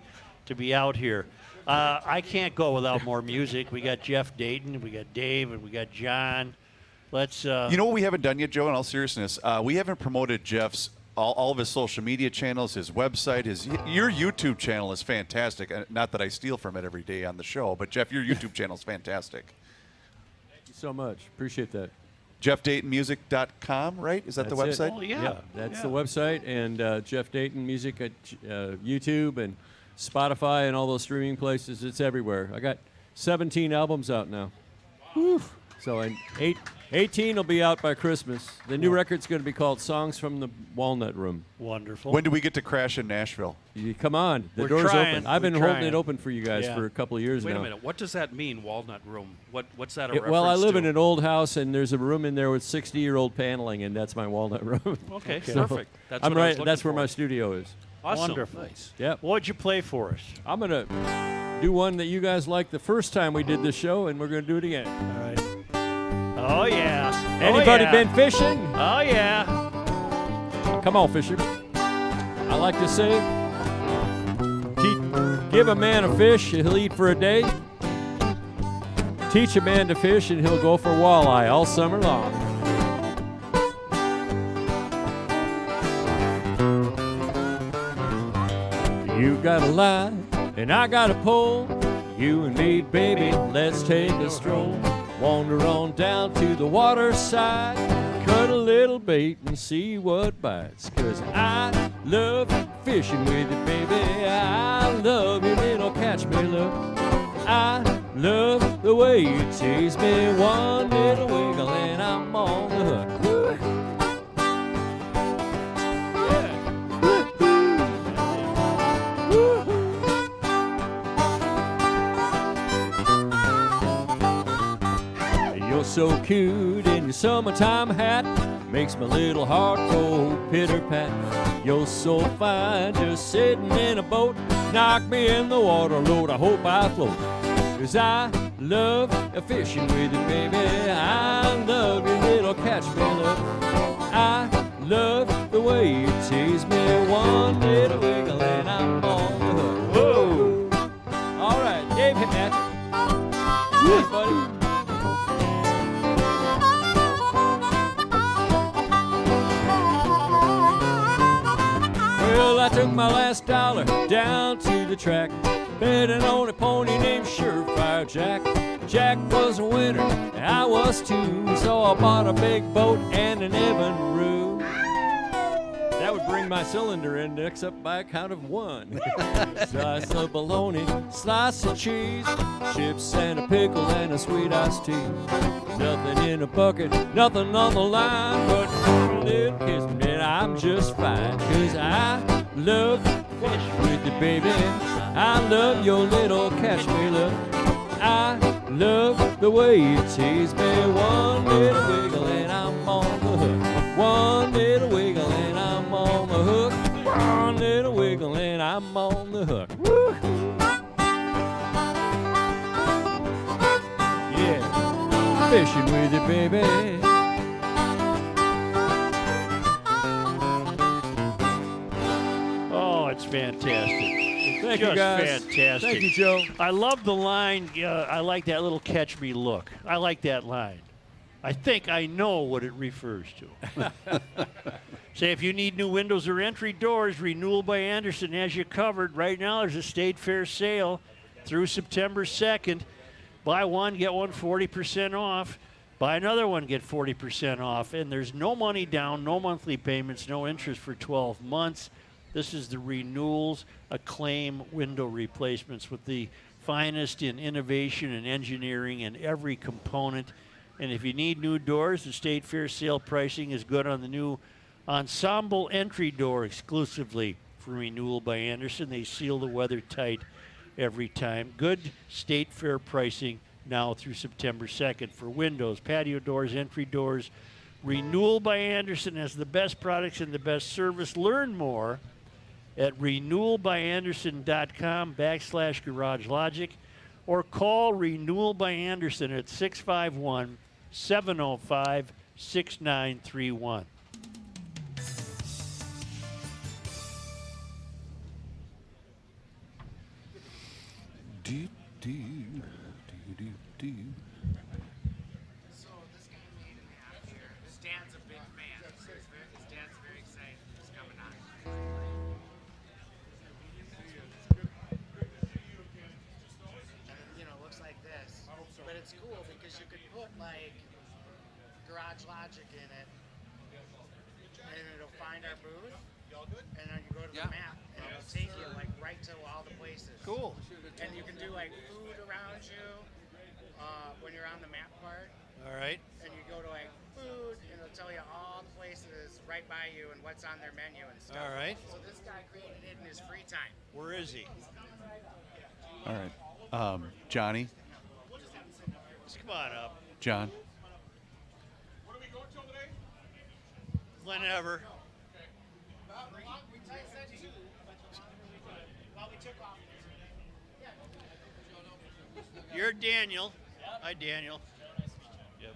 out here. I can't go without more music. We got Jeff Dayton, we got Dave, and we got John. Let's. You know what we haven't done yet, Joe, in all seriousness? We haven't promoted Jeff's all of his social media channels, his website, your YouTube channel is fantastic. Not that I steal from it every day on the show, but Jeff, your YouTube channel is fantastic. Thank you so much. Appreciate that. JeffDaytonMusic.com, right? Is that the That's website? it. That's the website. And Jeff Dayton Music at YouTube and Spotify and all those streaming places. It's everywhere. I got 17 albums out now. So and 18 will be out by Christmas. The new record's going to be called Songs from the Walnut Room. Wonderful. When do we get to crash in Nashville? You come on. The We're door's trying. open. I've been We're holding trying. it open for you guys Yeah. for a couple of years Wait now. a minute. What does that mean, Walnut Room? What's that a reference Well, I live to? in an old house, and there's a room in there with 60-year-old paneling, and that's my walnut room. Okay, So perfect. That's I'm what I was right. looking That's where for. my studio is. Awesome. Wonderful. Yep. What'd you play for us? I'm gonna. do one that you guys liked the first time we did the show, and we're going to do it again. All right. Oh, yeah. Anybody oh, yeah. been fishing? Oh, yeah. Come on, fisher. I like to say, give a man a fish, he'll eat for a day. Teach a man to fish, and he'll go for walleye all summer long. You got a line, and I got a pole. You and me, baby, let's take a stroll. Wander on down to the water side, cut a little bait and see what bites. 'Cause I love fishing with you, baby. I love your little catch me look. I love the way you tease me. One little wiggle and I'm on the hook. You're so cute in your summertime hat, makes my little heart go pitter-pat. You're so fine just sitting in a boat, knock me in the water, Lord, I hope I float. 'Cause I love fishing with you, baby. I love your little catch me look. I love the way you tease me. One little wiggle and I'm on the hook. Whoa! All right, Dave, hit that. Yes, buddy. Well, I took my last dollar down to the track, betting on a pony named Surefire Jack. Jack was a winner, and I was too, so I bought a big boat and an Evinrude. That would bring my cylinder index up by a count of 1. Slice of bologna, slice of cheese, chips and a pickle and a sweet iced tea. Nothing in a bucket, nothing on the line, but a little kiss and I'm just fine. 'Cause I love fish with you, baby. I love your little catch me look. I love the way you tease me. One little wiggle and I'm on the hook. One little wiggle and I'm on the hook. One little wiggle and I'm on the hook. Woo-hoo. Yeah, fishing with you, baby. Oh, it's fantastic. Thank Just you, guys. fantastic. Thank you, Joe. I love the line. I like that little catch me look. I like that line. I think I know what it refers to. Say, if you need new windows or entry doors, Renewal by Anderson has you covered. Right now, there's a State Fair sale through September 2nd. Buy one, get one 40% off. Buy another one, get 40% off. And there's no money down, no monthly payments, no interest for 12 months. This is the Renewals Acclaim window replacements with the finest in innovation and engineering in every component. And if you need new doors, the State Fair sale pricing is good on the new Ensemble entry door exclusively for Renewal by Anderson. They seal the weather tight every time. Good State Fair pricing now through September 2nd for windows, patio doors, entry doors. Renewal by Anderson has the best products and the best service. Learn more at renewalbyanderson.com/Garage Logic or call Renewal by Anderson at 651-705-6931. So this guy made in Hampshire. His dad's a big fan. His dad's very excited. He's coming on. And, looks like this. But it's cool because you could put like Garage Logic in it, and it'll find our booth. And then you go to the map, and it'll take you like right to all the places. Cool. And you can do like food around you when you're on the map part. All right. And you go to like food, and it'll tell you all the places right by you and what's on their menu and stuff. All right. So this guy created it in his free time. Where is he? All right. Johnny. Just come on up. John. Whenever. You're Daniel. Hi, Daniel. Yep.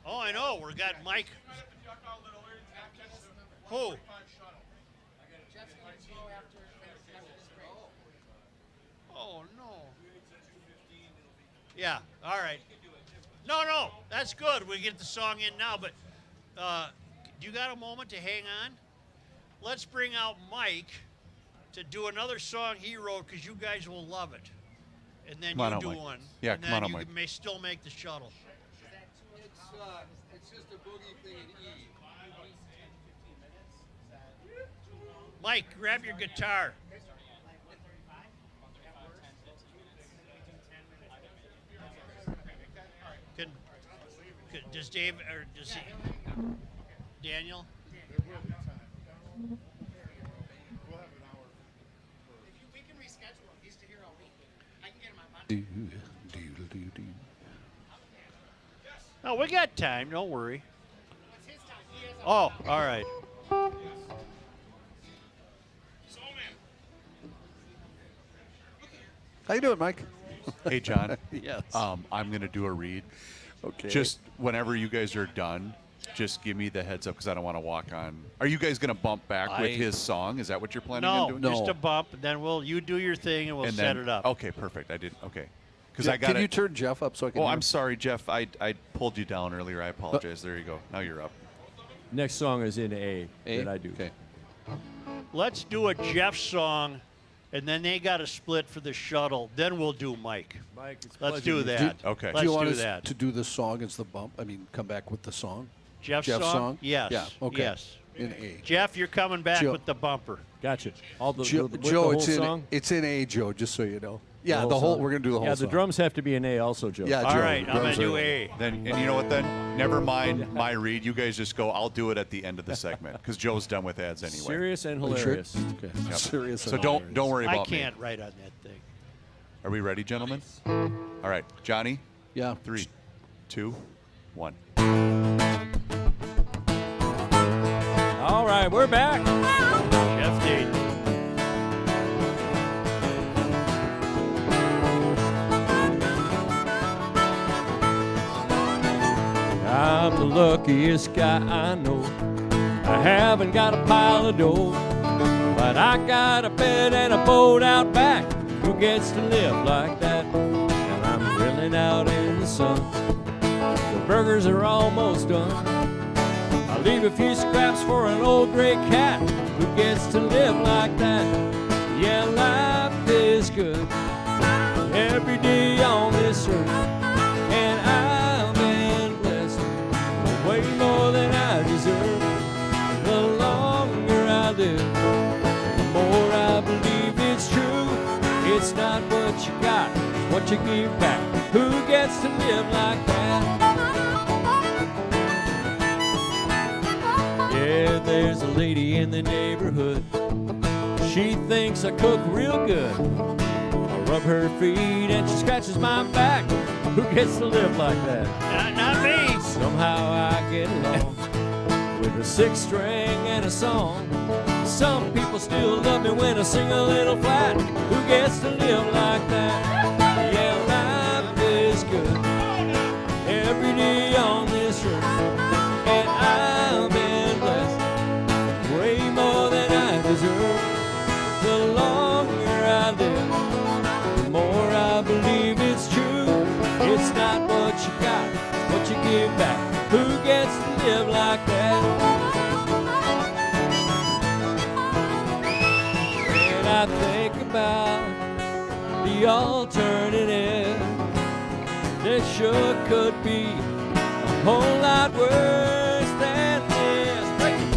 Oh, I know. We got Mike. Who? Oh, no. Yeah, all right. No, that's good. We get the song in now, but do you got a moment to hang on? Let's bring out Mike to do another song he wrote because you guys will love it. And then you do one. Yeah, and come on then out, Mike. You may still make the shuttle. It's just a boogie thing in E. Mike, grab your guitar. Does Dave or does he? Daniel? We can reschedule him. He's here all week. I can get him on Monday. No, we got time. Don't worry. Oh, all right. How you doing, Mike? Hey, John. Yes. I'm going to do a read. Okay. Just whenever you guys are done, just give me the heads up because I don't want to walk on. Are you guys going to bump back with his song? Is that what you're planning on doing? No, just a bump. And then you do your thing and we'll set it up. Okay, perfect. I didn't. Okay. Because Yeah, can you turn Jeff up so I can? Oh, hear I'm him? sorry, Jeff. I pulled you down earlier. I apologize. There you go. Now you're up. Next song is in A that I do. Okay. Let's do a Jeff song, and then they got to split for the shuttle. Then we'll do Mike. Mike, it's Let's pleasure do to meet that. you. Okay. Let's do you want do us that. to do the song as the bump? I mean, come back with the song. Jeff's song? Yes. Yeah. Okay. Yes. In A. Jeff, you're coming back Joe. with the bumper. Gotcha. All the, Joe, with Joe the whole it's in song? it's in A, Joe. Just so you know. Yeah, the whole. song. We're gonna do the whole. Yeah, song. the drums have to be in A also, Joe. Yeah, All Joe, right, the I'm going drums to do are- A. Then, and you know what? Then never mind my read. You guys just go. I'll do it at the end of the segment because Joe's done with ads anyway. Serious and Are you sure? hilarious. Okay. Yep. Serious. So and don't hilarious. worry I about can't me. write on that thing. Are we ready, gentlemen? All right, Johnny. Yeah. 3, 2, 1. All right, we're back. Jeff Dayton. I'm the luckiest guy I know. I haven't got a pile of dough, but I got a bed and a boat out back. Who gets to live like that? And I'm grilling out in the sun. The burgers are almost done. I leave a few scraps for an old gray cat. Who gets to live like that? Yeah, life is good every day on this earth, and I've been blessed way more than I deserve. The longer I live, the more I believe it's true. It's not what you got, it's what you give back. Who gets to live like that? Yeah, there's a lady in the neighborhood. She thinks I cook real good. I rub her feet and she scratches my back. Who gets to live like that? Not me. Somehow I get along with a 6-string and a song. Some people still love me when I sing a little flat. Who gets to live like that? Yeah, life is good every day on this earth, and I've been blessed way more than I deserve. The longer I live, the more I believe it's true. It's not what you got, what you give back. Who gets to live like that? When I think about the alternative, there sure could be a whole lot worse than this. Break it.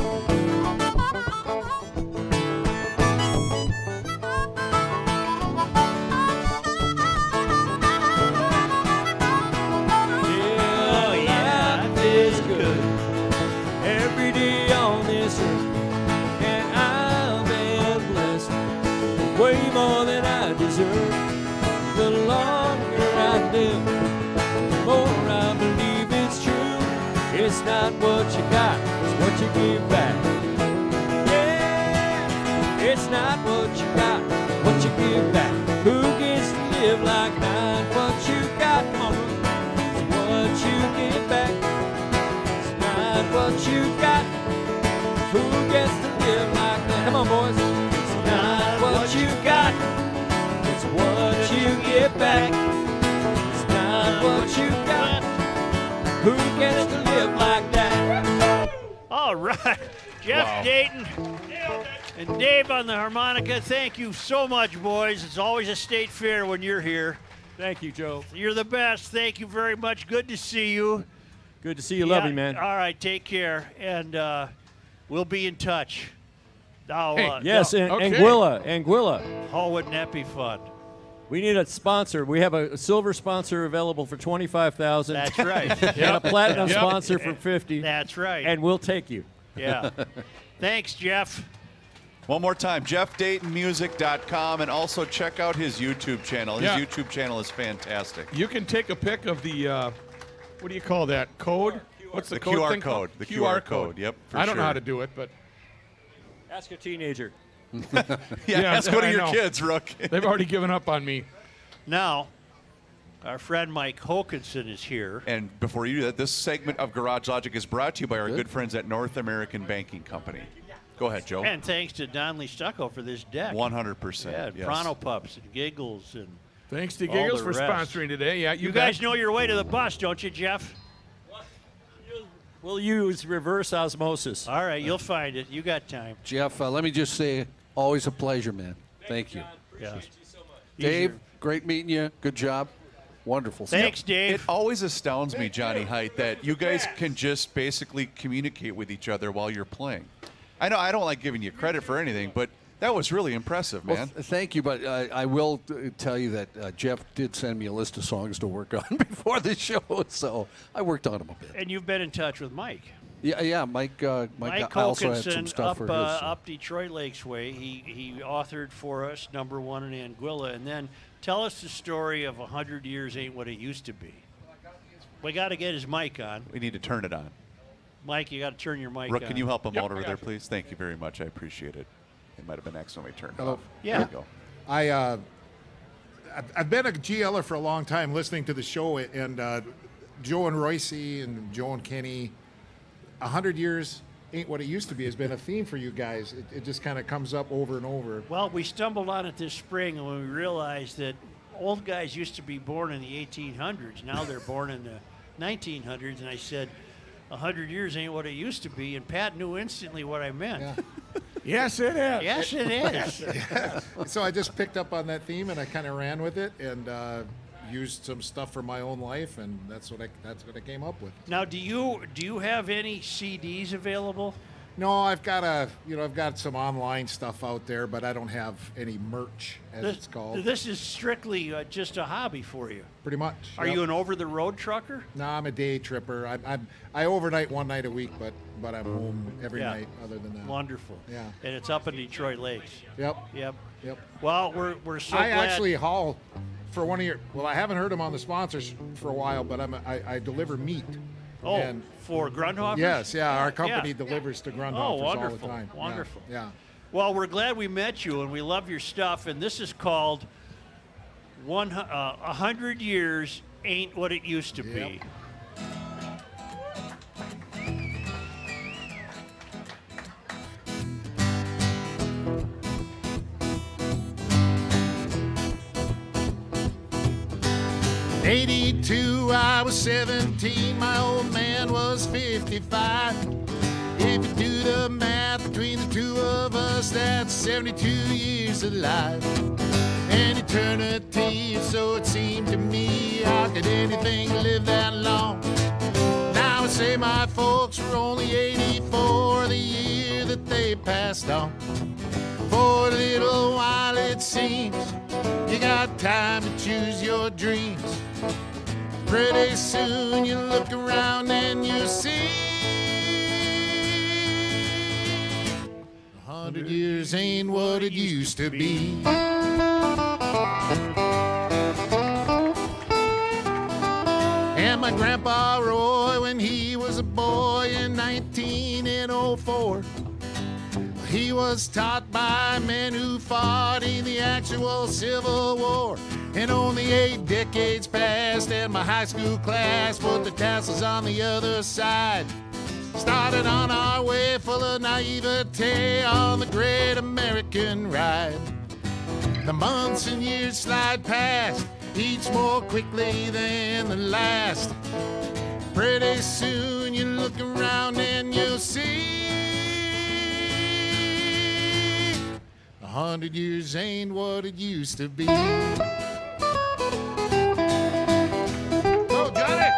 Yeah, life is good every day on this earth, and I've been blessed way more than I deserve. The longer I live, the more I believe it's true. It's not what you got, it's what you give back. Yeah, it's not what you got, it's what you give back. get back. It's not what you got. Who gets to live like that? All right. Jeff Dayton and Dave on the harmonica. Thank you so much, boys. It's always a state fair when you're here. Thank you, Joe. You're the best. Thank you very much. Good to see you. Good to see you. Love you, man. All right, take care, and we'll be in touch. Now, yes, Anguilla. Oh, wouldn't that be fun? We need a sponsor. We have a silver sponsor available for $25,000. That's right. And a platinum sponsor for $50,000. That's right. And we'll take you. Yeah. Thanks, Jeff. One more time, JeffDaytonMusic.com, and also check out his YouTube channel. His YouTube channel is fantastic. You can take a pic of the, what do you call that, code? What's the code QR thing code. called? The QR code, yep, for I don't know sure. how to do it, but. Ask a teenager. Ask one of your kids, Rook. They've already given up on me. Now, our friend Mike Hokanson is here. And before you do that, this segment of Garage Logic is brought to you by our good friends at North American Banking Company. Go ahead, Joe. And thanks to Donley Stucco for this deck. 100%. Yeah, yes. Prono Pups and Giggles and Thanks to all Giggles the for rest. sponsoring today. Yeah, you guys know your way to the bus, don't you, Jeff? We'll use reverse osmosis. All right, you'll find it. You got time. Jeff, let me just say, always a pleasure, man. Thank you. Yeah. Dave, great meeting you. Good job. Wonderful. Thanks, Dave. It always astounds me, Johnny Height, that you guys can just basically communicate with each other while you're playing. I know I don't like giving you credit for anything, but that was really impressive, man. Well, thank you, but I will tell you that Jeff did send me a list of songs to work on before the show, so I worked on them a bit. And you've been in touch with Mike. Yeah, Mike also had some Hokanson stuff for his. up Detroit Lakes Way. He authored for us #1 in Anguilla, and then tell us the story of 100 years ain't what it used to be. We got to get his mic on. We need to turn it on. Mike, you got to turn your mic Rook, on. can you help him out over there, please? Thank you very much. I appreciate it. It might have been accidentally turned off. Yeah. There you go. I've been a GLer for a long time, listening to the show, and Joe and Royce and Joe and Kenny. 100 years ain't what it used to be has been a theme for you guys. It just kind of comes up over and over. Well, we stumbled on it this spring, and when we realized that old guys used to be born in the 1800s, now they're born in the 1900s, and I said, 100 years ain't what it used to be, and Pat knew instantly what I meant. Yeah. Yes, it is. Yes, it is. Yeah. So I just picked up on that theme, and I kind of ran with it, and used some stuff from my own life, and that's what I came up with. Now, do you have any CDs available? No, I've got some online stuff out there, but I don't have any merch, as it's called. This is strictly just a hobby for you. Pretty much. Are you an over-the-road trucker? No, I'm a day tripper. I overnight one night a week, but I'm home every Yeah. night. Other than that, Wonderful. Yeah. And it's up in Detroit Lakes. Yep. Yep. Well, we're so I glad. actually haul for one of your. Well, I haven't heard him on the sponsors for a while, but I deliver meat. Oh, And for Grundhoffers? yes, yeah. Our company Yeah. delivers to Grundhoffers Oh, all wonderful. the time. Yeah, Wonderful. Yeah. Well, we're glad we met you, and we love your stuff. And this is called 100 Years Ain't What It Used to Be. '82, I was 17, my old man was 55. If you do the math between the two of us, that's 72 years of life. An eternity, so it seemed to me. How could anything live that long? Now I say my folks were only 84 the year that they passed on. For a little while it seems you got time to choose your dreams. Pretty soon you look around and you see 100 years ain't what it used to be. And my grandpa Roy, when he was a boy in 1904, he was taught by men who fought in the actual Civil War. And only 8 decades passed, and my high school class put the tassels on the other side. Started on our way full of naivete on the great American ride. The months and years slide past, each more quickly than the last. Pretty soon you look around and you'll see 100 years ain't what it used to be. Oh, got it!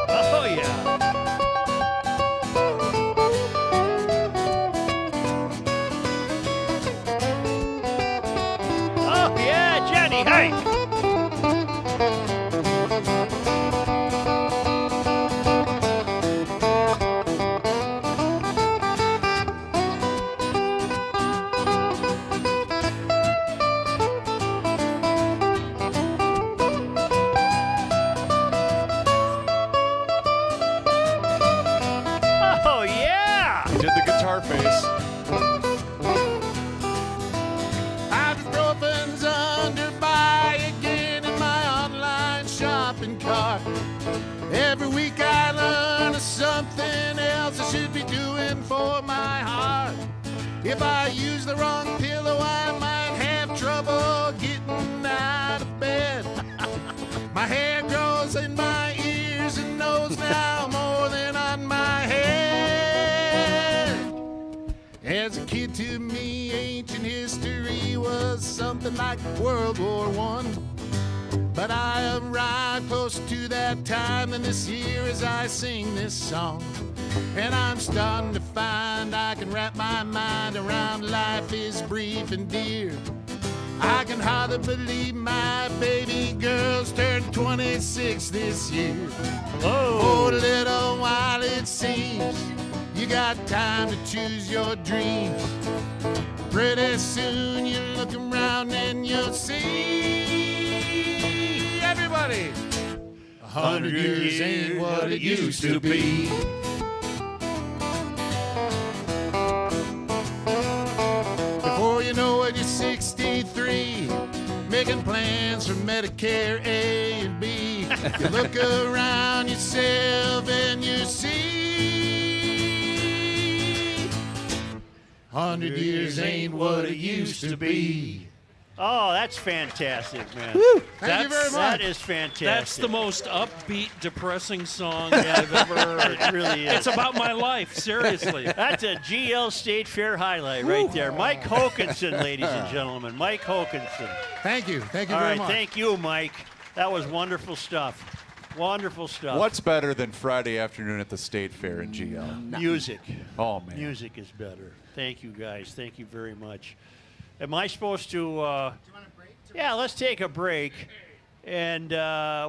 Oh, yeah. Oh, yeah, Jenny, hey! Oh, yeah! He did the guitar face. Ibuprofen's under buy again in my online shopping cart. Every week I learn of something else I should be doing for my heart. If I use the wrong pillow, I might have trouble getting out of bed. My hair grows in my ears and nose now more than on my head. As a kid, to me, ancient history was something like World War I. But I arrived close to that time than this year as I sing this song. And I'm starting to find I can wrap my mind around life is brief and dear. I can hardly believe my baby girl's turned 26 this year. Oh, little while it seems you got time to choose your dreams. Pretty soon you look around and you'll see everybody. 100 years ain't what it used to be. Before you know it, you're 63, making plans for Medicare A and B. You look around yourself and you see 100 years ain't what it used to be. Oh, that's fantastic, man. Woo! Thank you very much. That is fantastic. That's the most upbeat, depressing song I've ever heard. It really is. It's about my life, seriously. That's a GL State Fair highlight right there. Mike Hokanson, ladies and gentlemen. Mike Hokanson. Thank you. Thank you All very right, much. thank you, Mike. That was wonderful stuff. Wonderful stuff. What's better than Friday afternoon at the State Fair in GL? Music. Oh, man. Music is better. Thank you, guys. Thank you very much. Am I supposed to? Yeah, let's take a break. And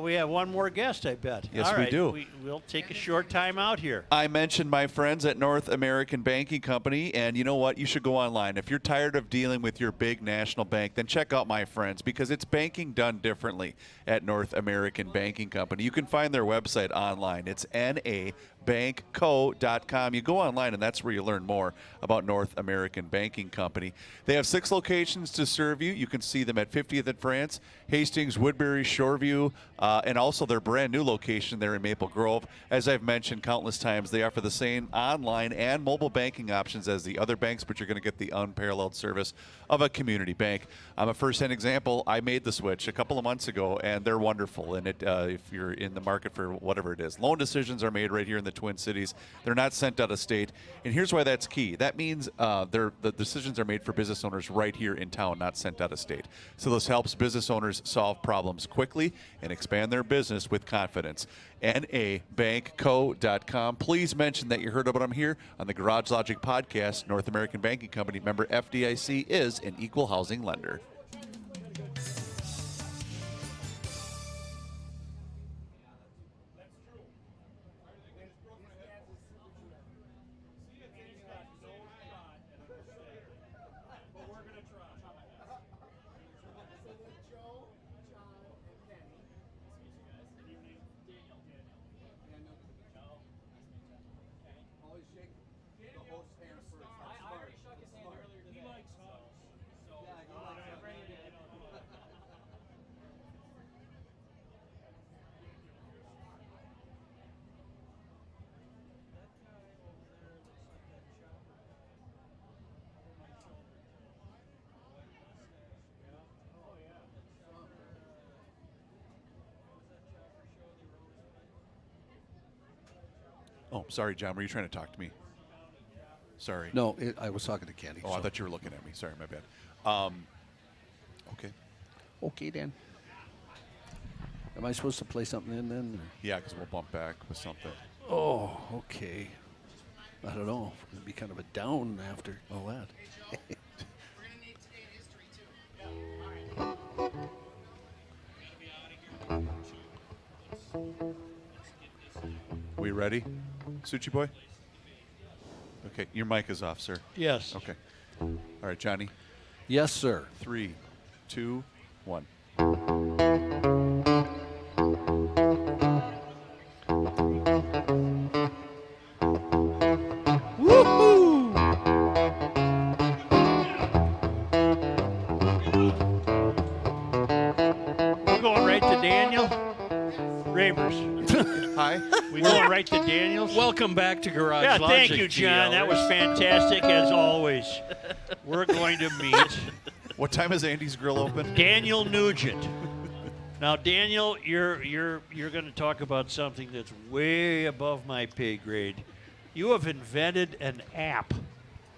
we have one more guest, I bet. Yes, All we right, do. We'll take a short time out here. I mentioned my friends at North American Banking Company, and you know what? You should go online. If you're tired of dealing with your big national bank, then check out my friends, because it's banking done differently at North American Banking Company. You can find their website online. It's nabankco.com. You go online, and that's where you learn more about North American Banking Company. They have 6 locations to serve you. You can see them at 50th and France, Hastings, Woodbury, Shoreview, and also their brand new location there in Maple Grove. As I've mentioned countless times, they offer the same online and mobile banking options as the other banks, but you're going to get the unparalleled service of a community bank. I'm a first-hand example. I made the switch a couple of months ago, and they're wonderful. And if you're in the market for whatever it is, loan decisions are made right here in the Twin Cities. They're not sent out of state. And here's why that's key. That means the decisions are made for business owners right here in town, not sent out of state. So this helps business owners solve problems quickly and expand their business with confidence. nabankco.com. Please mention that you heard about them here on the Garage Logic podcast. North American Banking Company, member FDIC, is an equal housing lender. Oh, sorry, John. Were you trying to talk to me? Sorry. No, I was talking to Kenny. Oh, I thought you were looking at me. Sorry, my bad. Okay. Okay, Dan. Am I supposed to play something in then? Or? Yeah, because we'll bump back with something. Oh, okay. I don't know. It'd be kind of a down after all that. We ready, Suchi boy? Okay, your mic is off, sir. Yes. Okay. All right, Johnny. Yes, sir. 3, 2, 1. Woohoo! We're going right to Daniel. Ravers. Hi. We going right to Daniel's. Welcome back to Garage Yeah, Logic. thank you, John. That was fantastic as always. We're going to meet. What time is Andy's Grill open? Daniel Nugent. Now, Daniel, you're going to talk about something that's way above my pay grade. You have invented an app.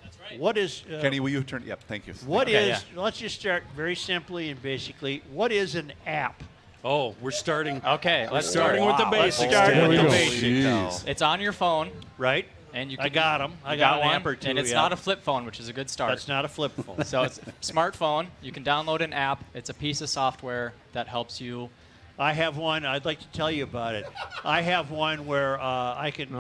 That's right. What is Kenny? Will you turn? Yep. Thank you. What is? Let's just start very simply and basically. What is an app? Oh, we're starting. Okay, Let's starting with the basics. Let's start with the basics. basics. It's on your phone, right? And you. I got them. I you got one, an app or two. and it's yeah. not a flip phone, which is a good start. That's not a flip phone. So it's a smartphone. You can download an app. It's a piece of software that helps you. I have one. I'd like to tell you about it. I have one where I can,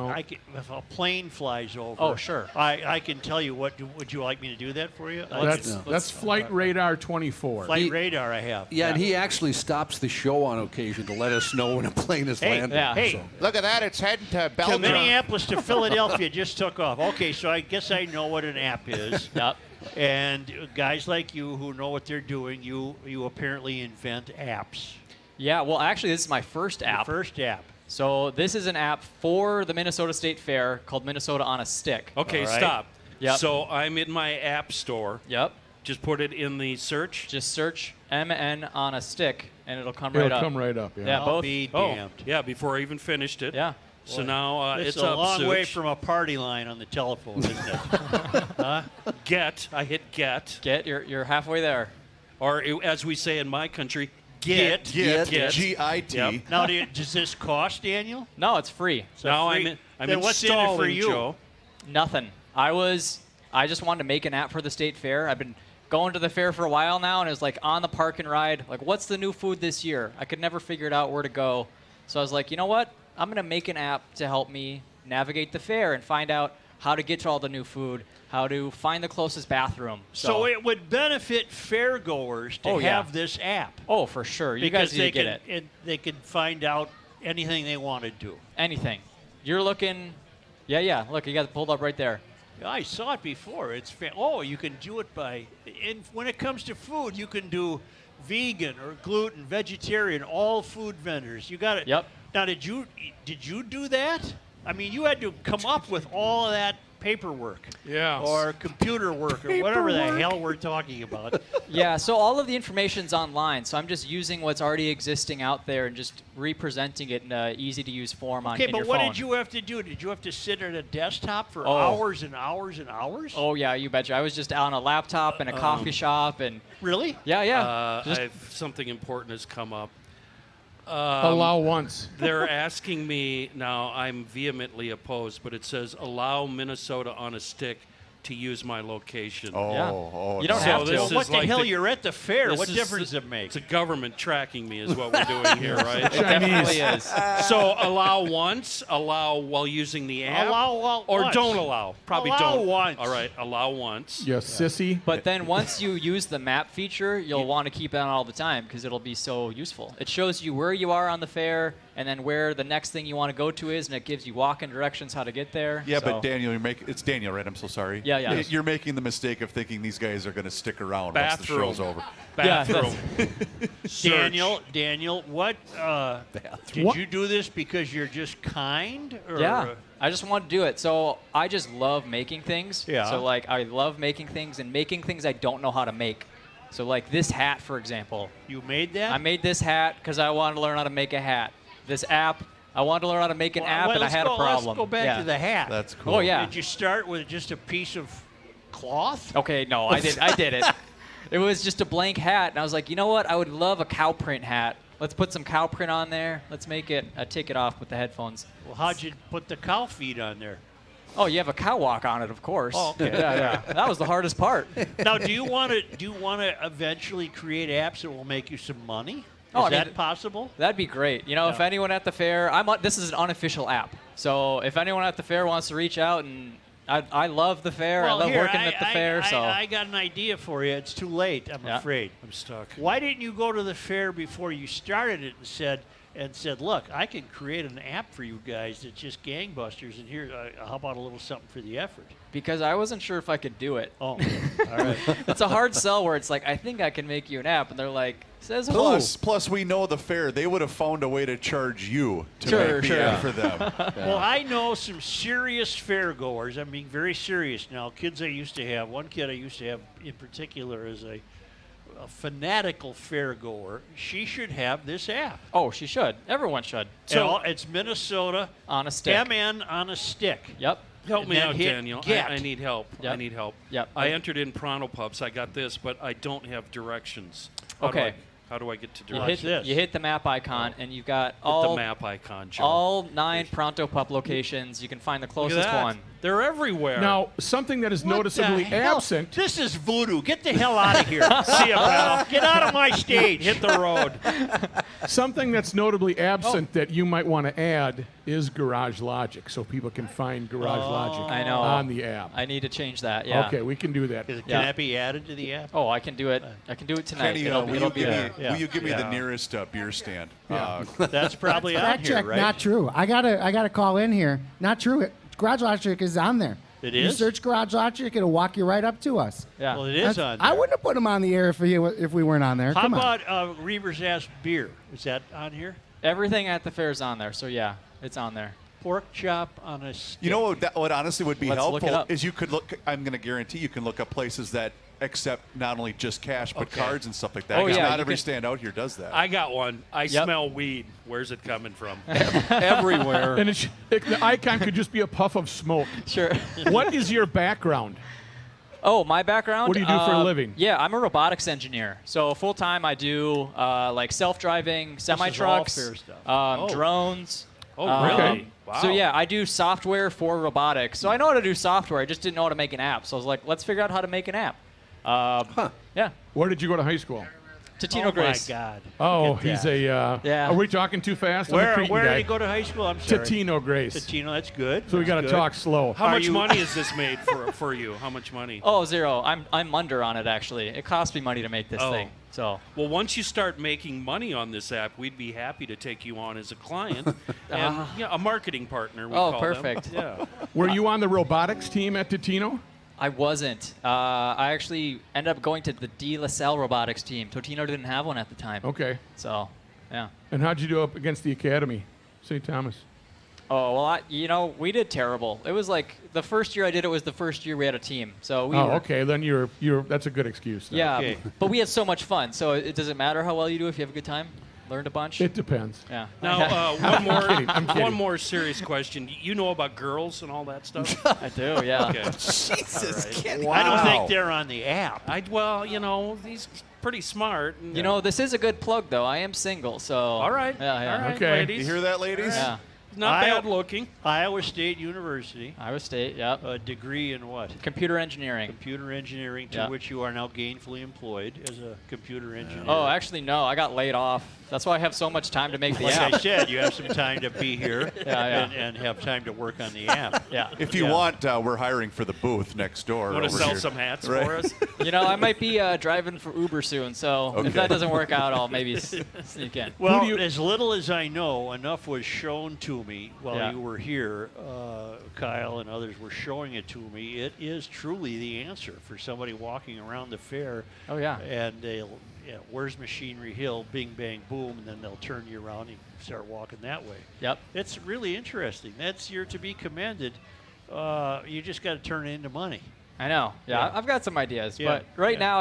if a plane flies over. Oh, sure. I can tell you what. Would you like me to do that for you? That's Flight Radar 24. Flight Radar I have. Yeah, and he actually stops the show on occasion to let us know when a plane is landing. Hey, so. Look at that. It's heading to to Belgium. Minneapolis to Philadelphia just took off. Okay, so I guess I know what an app is. Yep. And guys like you who know what they're doing, you apparently invent apps. Yeah, well, actually, this is my first app. First app. So this is an app for the Minnesota State Fair called Minnesota on a Stick. Okay, stop. Yep. So I'm in my app store. Yep. Just put it in the search. Just search MN on a stick, and it'll come right up. It'll come right up, yeah. Yeah, I'll both. be Oh, damned. yeah, before I even finished it. Yeah. So now It's it's a up, long way Such. from a party line on the telephone, isn't it? Huh? Get. I hit get. Get. You're halfway there. Or as we say in my country, Get. G-I-T. Yep. Now, does this cost, Daniel? No, it's free. So Now free. I'm Then what's in it for installing, you? Joe. Nothing. I just wanted to make an app for the state fair. I've been going to the fair for a while now, and it was like on the park and ride. Like, what's the new food this year? I could never figure it out where to go. So I was like, you know what? I'm going to make an app to help me navigate the fair and find out how to get to all the new food, how to find the closest bathroom. So it would benefit fairgoers to have this app. Oh, for sure. You guys need to get it. And they can find out anything they want to do. Anything. You're looking. Yeah. Look, you got it pulled up right there. I saw it before. It's you can do it by. And when it comes to food, you can do vegan or gluten, vegetarian, all food vendors. You got it. Yep. Now, did you do that? I mean, you had to come up with all of that paperwork. Yeah. Or computer work or whatever the hell we're talking about. Yeah, so all of the information's online, so I'm just using what's already existing out there and just representing it in an easy-to-use form on your phone. Okay, but what did you have to do? Did you have to sit at a desktop for hours and hours and hours? Oh, yeah, you betcha. I was just on a laptop in a coffee shop. And Really? Yeah. Something important has come up. Allow once. They're asking me, now I'm vehemently opposed, but it says allow Minnesota on a stick to use my location. You don't have to. Well, what the hell? You're at the fair. What difference does it make? It's a government tracking me is what we're doing here, right? It definitely is. So allow once, allow while using the app. Allow or once. don't allow. Probably Allow don't. once. All right, allow once. You sissy. But then once you use the map feature, you'll want to keep it on all the time because it'll be so useful. It shows you where you are on the fair and then where the next thing you want to go to is, and it gives you walking directions how to get there. Yeah, but Daniel, it's Daniel, right? I'm so sorry. Yeah. You're making the mistake of thinking these guys are going to stick around once the Bathroom. show's over. Bathroom. Daniel, what? Did you do this because you're just kind? Or? Yeah, I just wanted to do it. So I just love making things. Yeah. So like I love making things and making things I don't know how to make. So like this hat, for example. You made that? I made this hat because I wanted to learn how to make a hat. This app I wanted to learn how to make an app, and I had a problem. Let's go back to the hat. That's cool. Oh, yeah. Did you start with just a piece of cloth? Okay, no, I did it. It was just a blank hat, and I was like, you know what? I would love a cow print hat. Let's put some cow print on there. Let's make it take it off with the headphones. Well, how'd you put the cow feet on there? Oh, you have a cow walk on it, of course. Oh, okay. Yeah. That was the hardest part. Now, do you want to eventually create apps that will make you some money? Oh, Is that possible? That'd be great. You know, if anyone at the fair, this is an unofficial app. So if anyone at the fair wants to reach out, and I love the fair. Well, I love here, working at the fair. So I got an idea for you. It's too late, I'm afraid. I'm stuck. Why didn't you go to the fair before you started it and said, look, I can create an app for you guys that's just gangbusters, and here, how about a little something for the effort? Because I wasn't sure if I could do it. Oh, all right. It's a hard sell where it's like, I think I can make you an app, and they're like, says who? Plus, we know the fair. They would have found a way to charge you to make the app for them. Well, I know some serious fairgoers. I'm being very serious now. Kids I used to have, one kid I used to have in particular is a fanatical fairgoer. She should have this app. Oh, she should. Everyone should. So it's Minnesota on a stick. MN on a stick. Yep. Help And me then out, hit Daniel. get. I need help. Yep. I need help. Yep. I entered in Pronto Pubs. I got this, but I don't have directions. How do I get to directions? You hit the map icon, and you've got the map icon, Joe. all 9 Pronto Pup locations. You can find the closest that. one. They're everywhere. Now, something that is noticeably absent. This is voodoo. Get the hell out of here. See ya, pal. Get out of my stage. Hit the road. Something that's notably absent that you might want to add is Garage Logic, so people can find Garage Logic I know. on the app. I need to change that. Yeah. Okay, we can do that. Can that be added to the app? Oh, I can do it. I can do it tonight. Kenny, will you give me the nearest beer stand? That's probably out Fact here, check, right? not true. I gotta call in here. Not true. Garage Logic is on there. It You is? search Garage Logic, it'll walk you right up to us. Yeah. Well, it is on there. I wouldn't have put them on the air if we weren't on there. How Come on. about Reaver's Ass Beer? Is that on here? Everything at the fair is on there. So yeah, it's on there. Pork chop on a stick. You know what honestly would be Let's look it helpful up. is you could look. I'm going to guarantee you can look up places that accept not only just cash but cards and stuff like that. Oh, 'Cause yeah, not you every could- stand out here does that. I got one. I Yep. smell weed. Where's it coming from? Everywhere. And the icon could just be a puff of smoke. Sure. What is your background? Oh, my background? What do you do for a living? Yeah, I'm a robotics engineer. So full time, I do like self-driving semi trucks, fair stuff. drones. Oh, really? Wow. So yeah, I do software for robotics. So I know how to do software. I just didn't know how to make an app. So I was like, let's figure out how to make an app. Yeah. Where did you go to high school? Totino Oh, Grace. my God. Oh, Look at he's that. a. Yeah. Are we talking too fast? I'm a Where Cretan did guy. he go to high school? I'm sorry. Totino Grace. Totino, that's good. So we got to That's good. talk slow. How Are much you- money is this made for you? How much money? Oh, zero. I'm under on it actually. It cost me money to make this thing. So. Well, once you start making money on this app, we'd be happy to take you on as a client and a marketing partner. We Oh, call perfect. Them. Yeah. Were you on the robotics team at Totino? I wasn't. I actually ended up going to the De La Salle robotics team. Totino didn't have one at the time. Okay. So, yeah. And how'd you do up against the academy, St. Thomas? Oh, well, we did terrible. It was like the first year I did it was the first year we had a team. So we were, Okay. Then you're. That's a good excuse. Then. Yeah, Okay. but we had so much fun. So it doesn't matter how well you do if you have a good time. Learned a bunch. It depends. Yeah. Now, I'm kidding. one more serious question. You know about girls and all that stuff? I do, yeah. Okay. Jesus, Kenny. I don't think they're on the app. He's pretty smart. And, You know, this is a good plug, though. I am single, so. all right. Yeah. All right, Okay. ladies. You hear that, ladies? Yeah. Not bad looking. Iowa State University. Iowa State, yep. A degree in what? Computer engineering. Computer engineering, to Yeah. which you are now gainfully employed as a computer engineer. Oh, actually, no. I got laid off. That's why I have so much time to make the Like app. I said, you have some time to be here Yeah. And have time to work on the app. Yeah. If you want, we're hiring for the booth next door. Want to over sell here. some hats Right. for us? You know, I might be driving for Uber soon, so Okay. if that doesn't work out, I'll maybe sneak in. Well, as little as I know, enough was shown to me while Yeah. you were here. Kyle and others were showing it to me. It is truly the answer for somebody walking around the fair. Oh, yeah. And they'll, where's Machinery Hill? Bing, bang, boom, and then they'll turn you around and start walking that way. Yep. It's really interesting. You're to be commended. You just got to turn it into money. I know. Yeah, Yeah. I've got some ideas, Yeah, but right yeah. now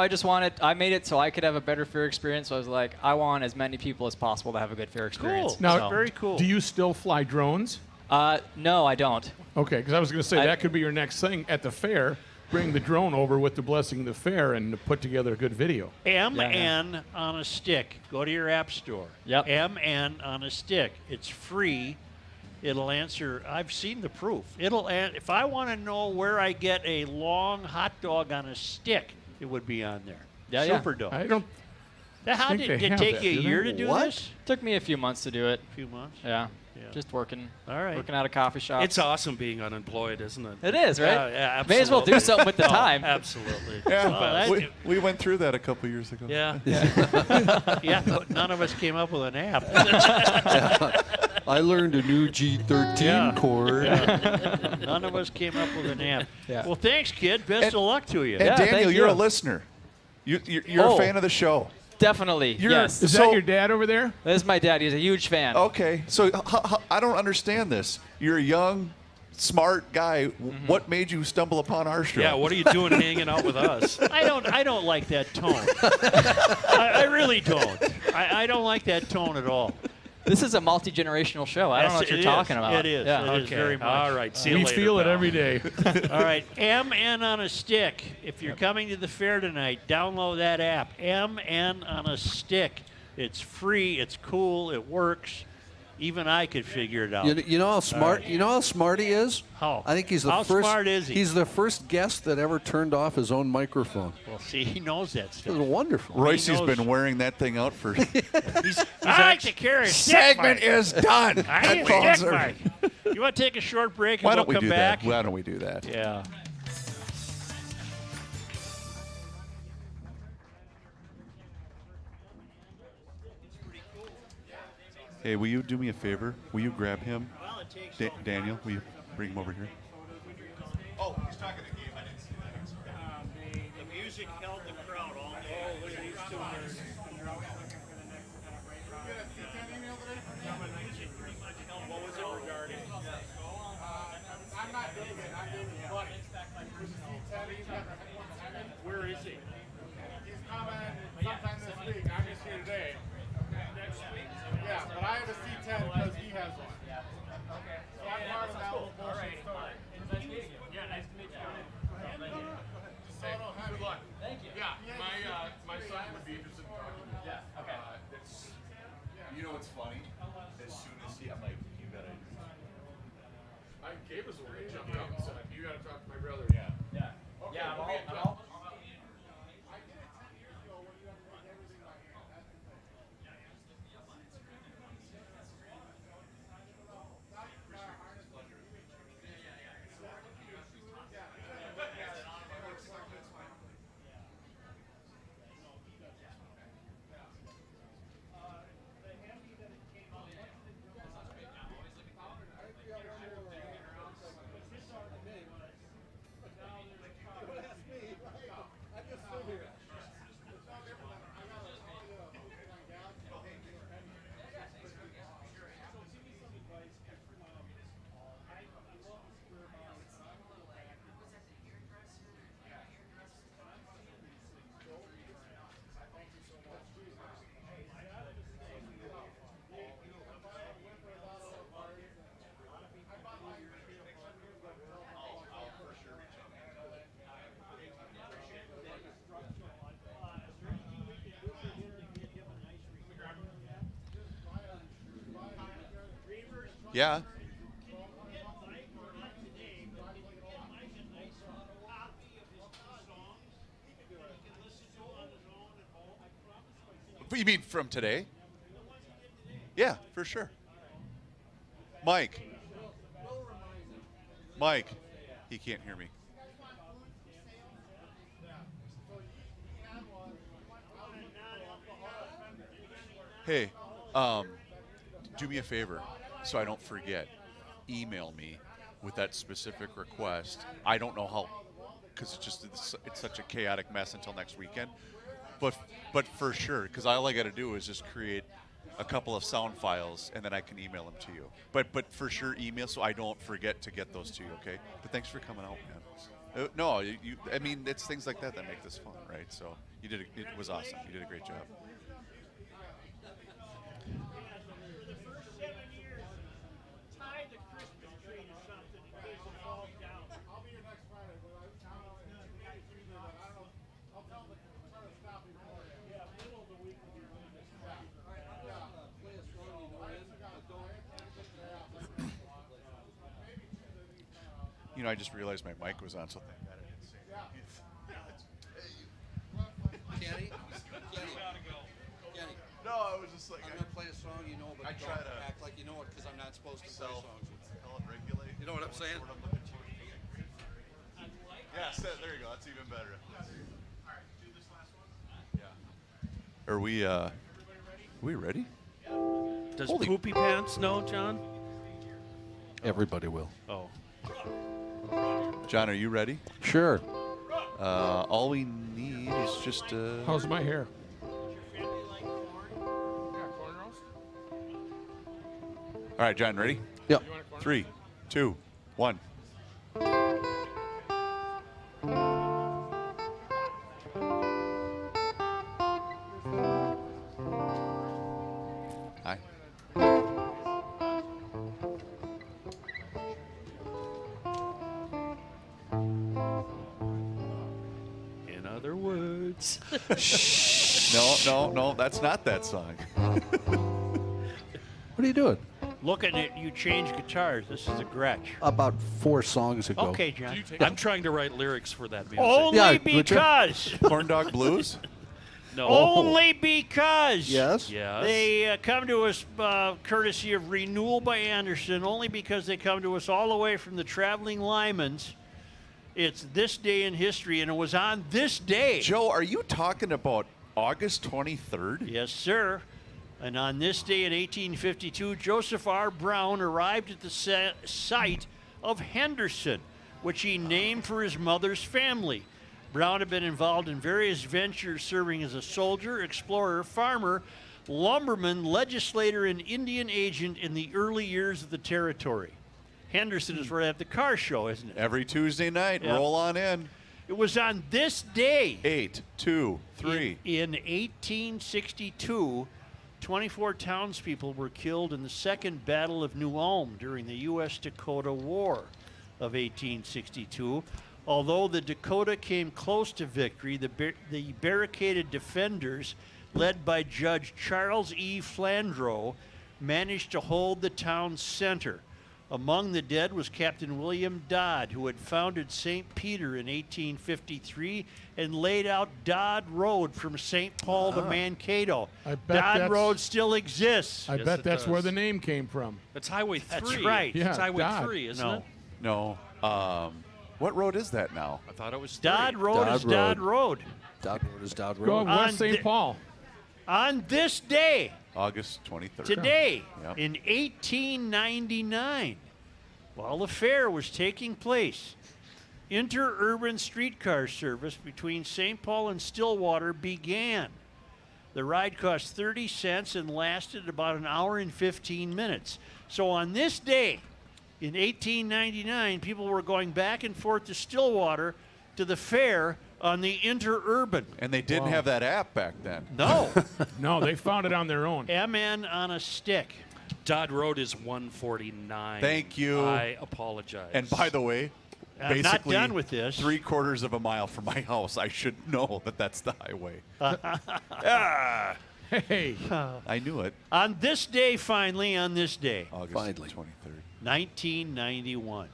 I made it so I could have a better fair experience. So I was like, I want as many people as possible to have a good fair experience. Cool. Now, Very cool. Do you still fly drones? No, I don't. Okay, because I was going to say that could be your next thing at the fair. Bring the drone over with the blessing of the fair and put together a good video. MN on a stick. Go to your app store. Yep. MN on a stick. It's free. It'll answer. I've seen the proof. If I want to know where I get a long hot dog on a stick, it would be on there. Yeah, Super yeah. dope. I don't. How think did they it have take that, you a do they? year to do What? this? Took me a few months to do it. A few months. Yeah. Yeah. Just working. All right. Working at a coffee shop. It's awesome being unemployed, isn't it? It is, right? Yeah, May as well do absolutely. something with the Oh, time. Absolutely. Yeah, Well, we went through that a couple years ago. yeah. Yeah, but none of us came up with an app. I learned a new G13 Yeah. chord. Yeah. None of us came up with an app. Yeah. Well, thanks, kid. Best of luck to you. And Yeah, Daniel, thank you're you. a listener. You're a Oh. fan of the show. Definitely. Yes. Is that your dad over there? That is my dad. He's a huge fan. Okay, so I don't understand this. You're a young, smart guy. What made you stumble upon our show? Yeah, what are you doing hanging out with us? I don't like that tone. I really don't. I don't like that tone at all. This is a multi-generational show. I don't know what Yes, you're it talking is. about. It is. Yeah. It is very much. All right. See you We later, feel it pal. every day. All right, MN on a stick. If you're coming to the fair tonight, download that app. MN on a stick. It's free. It's cool. It works. Even I could figure it out. You know how smart. right. You know how smart he is. How? I think he's the How first. smart is he? He's the first guest that ever turned off his own microphone. Well, see, he knows that It stuff. was wonderful. Royce's knows. been wearing that thing out for. I like to carry a stick Segment mic. is done. I need a Headphones stick are- mic. You want to take a short break and Why we'll don't we come do back? that? Why don't we do that? Yeah. Hey, will you do me a favor? Will you grab him? Daniel, will you bring him over here? Oh, he's talking to Gabe. I didn't see that. The music held the crowd all day. Oh, look at these two nerds. What was it regarding? I'm not doing it. I'm doing it. Where is he? He's coming sometime this week. I'm just here today. Next week? Yeah, but I have a C10 because he has one. Okay. So I'm part of that whole bullshit story. Nice meeting you. Yeah, nice to meet you. Good luck. Thank you. Yeah, my son would be interested in talking to you. Yeah, okay. You know what's funny? As soon as I'm like, you gotta. Gabe was the one that jumped up and said, you gotta talk to my brother. Yeah. Yeah. Okay, Yeah, I'm all. Yeah. You mean from today? Yeah, for sure. Mike. Mike. He can't hear me. Hey, do me a favor so I don't forget. Email me with that specific request. I don't know how, because it's such a chaotic mess until next weekend. But for sure, because all I got to do is just create a couple of sound files and then I can email them to you. But for sure, email so I don't forget to get those to you. Okay. But thanks for coming out, man. No, I mean, it's things like that make this fun, right? So it was awesome. You did a great job. You know, I just realized my mic was on, so thank God I didn't say that. Kenny? No, I was just like, I'm going to play a song you know, but I try to act like you know it because I'm not supposed to play songs. Self-regulate. You know what I'm saying? Yeah, there you go. That's even better. Yeah. Are we ready? Does Holy- Poopy Pants know, John? Everybody will. Oh. John, are you ready? Sure. All we need is just. How's my hair? All right, John, ready? Yep. 3, 2, 1. Hi. In other words. No, that's not that song. What are you doing? Looking at you change guitars. This is a Gretsch. About 4 songs ago. Okay, John. I'm trying to write lyrics for that music. Only because. Corn Dog Blues? No. Only because. Yes? Yes. They come to us courtesy of Renewal by Anderson, only because they come to us all the way from the Traveling Lymans. It's this day in history, and it was on this day. Joe, are you talking about August 23rd? Yes, sir. And on this day in 1852, Joseph R. Brown arrived at the site of Henderson, which he named for his mother's family. Brown had been involved in various ventures, serving as a soldier, explorer, farmer, lumberman, legislator, and Indian agent in the early years of the territory. Henderson is where they have the car show, isn't it? Every Tuesday night, Yep. roll on in. It was on this day. 8, 2, 3. In 1862, 24 townspeople were killed in the Second Battle of New Ulm during the U.S.-Dakota War of 1862. Although the Dakota came close to victory, the barricaded defenders, led by Judge Charles E. Flandreau, managed to hold the town's center. Among the dead was Captain William Dodd, who had founded St. Peter in 1853 and laid out Dodd Road from St. Paul to Mankato. I bet Dodd that's- Road still exists. I bet that's where the name came from. That's Highway 3. That's right. Yeah, It's Highway Dodd. 3, isn't No. it? No. What road is that now? I thought it was 3. Dodd Road is Dodd Road. Dodd Road is Dodd Go Road. West St. Paul. On this day, August 23rd. today, Yep. in 1899, while the fair was taking place, interurban streetcar service between St. Paul and Stillwater began. The ride cost 30 cents and lasted about an hour and 15 minutes. So on this day, in 1899, people were going back and forth to Stillwater to the fair on the interurban. And they didn't have that app back then. No. No, they found it on their own. MN on a stick. Dodd Road is 149. Thank you. I apologize. And by the way, I'm not basically done with this. 3/4 of a mile from my house, I should know that that's the highway. Hey. I knew it. On this day, finally, on this day, August Finally. 23rd. 1991,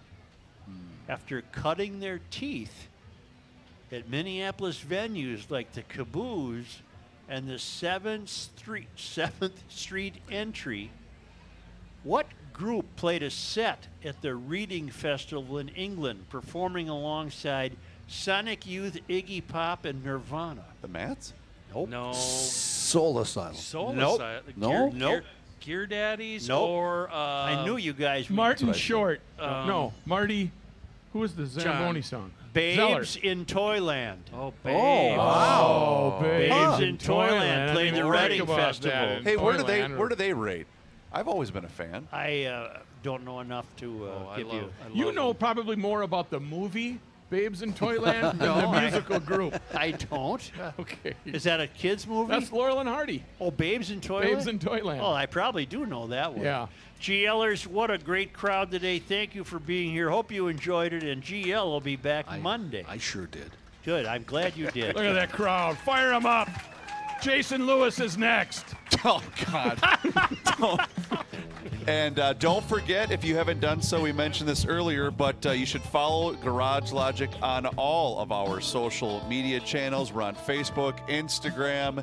after cutting their teeth at Minneapolis venues like the Caboose and the 7th Street Entry, what group played a set at the Reading Festival in England, performing alongside Sonic Youth, Iggy Pop, and Nirvana? The Mats? Nope. No. Soul Asylum. Soul Nope. Asylum. No? Nope. Gear Daddies Nope. or I knew you guys would. Martin Short. Um, No, Marty. Who was the Zamboni song? Babes Zeller. in Toyland. Oh, Babes. Wow. Babes in Toyland played the Reading about Festival. that in Hey, where Toyland. do they rate? I've always been a fan. I don't know enough to give you. You know probably more about the movie Babes in Toyland? No, The musical group. I don't. Okay. Is that a kids movie? That's Laurel and Hardy. Oh, Babes in Toyland? Babes in Toyland. Oh, I probably do know that one. Yeah. GLers, what a great crowd today. Thank you for being here. Hope you enjoyed it, and GL will be back Monday. I sure did. Good. I'm glad you did. Look at that crowd. Fire them up. Jason Lewis is next. Oh, God. And don't forget, if you haven't done so, we mentioned this earlier, but you should follow Garage Logic on all of our social media channels. We're on Facebook, Instagram.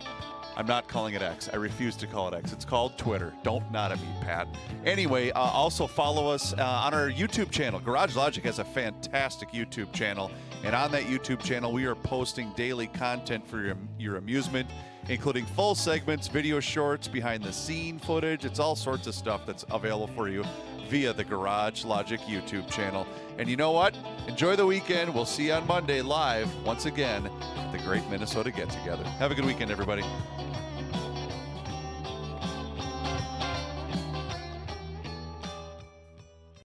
I'm not calling it X. I refuse to call it X. It's called Twitter. Don't nod at me, Pat. Anyway, also follow us on our YouTube channel. Garage Logic has a fantastic YouTube channel. And on that YouTube channel, we are posting daily content for your amusement, including full segments, video shorts, behind-the-scene footage. It's all sorts of stuff that's available for you via the Garage Logic YouTube channel. And you know what? Enjoy the weekend. We'll see you on Monday live, once again, at the Great Minnesota Get-Together. Have a good weekend, everybody.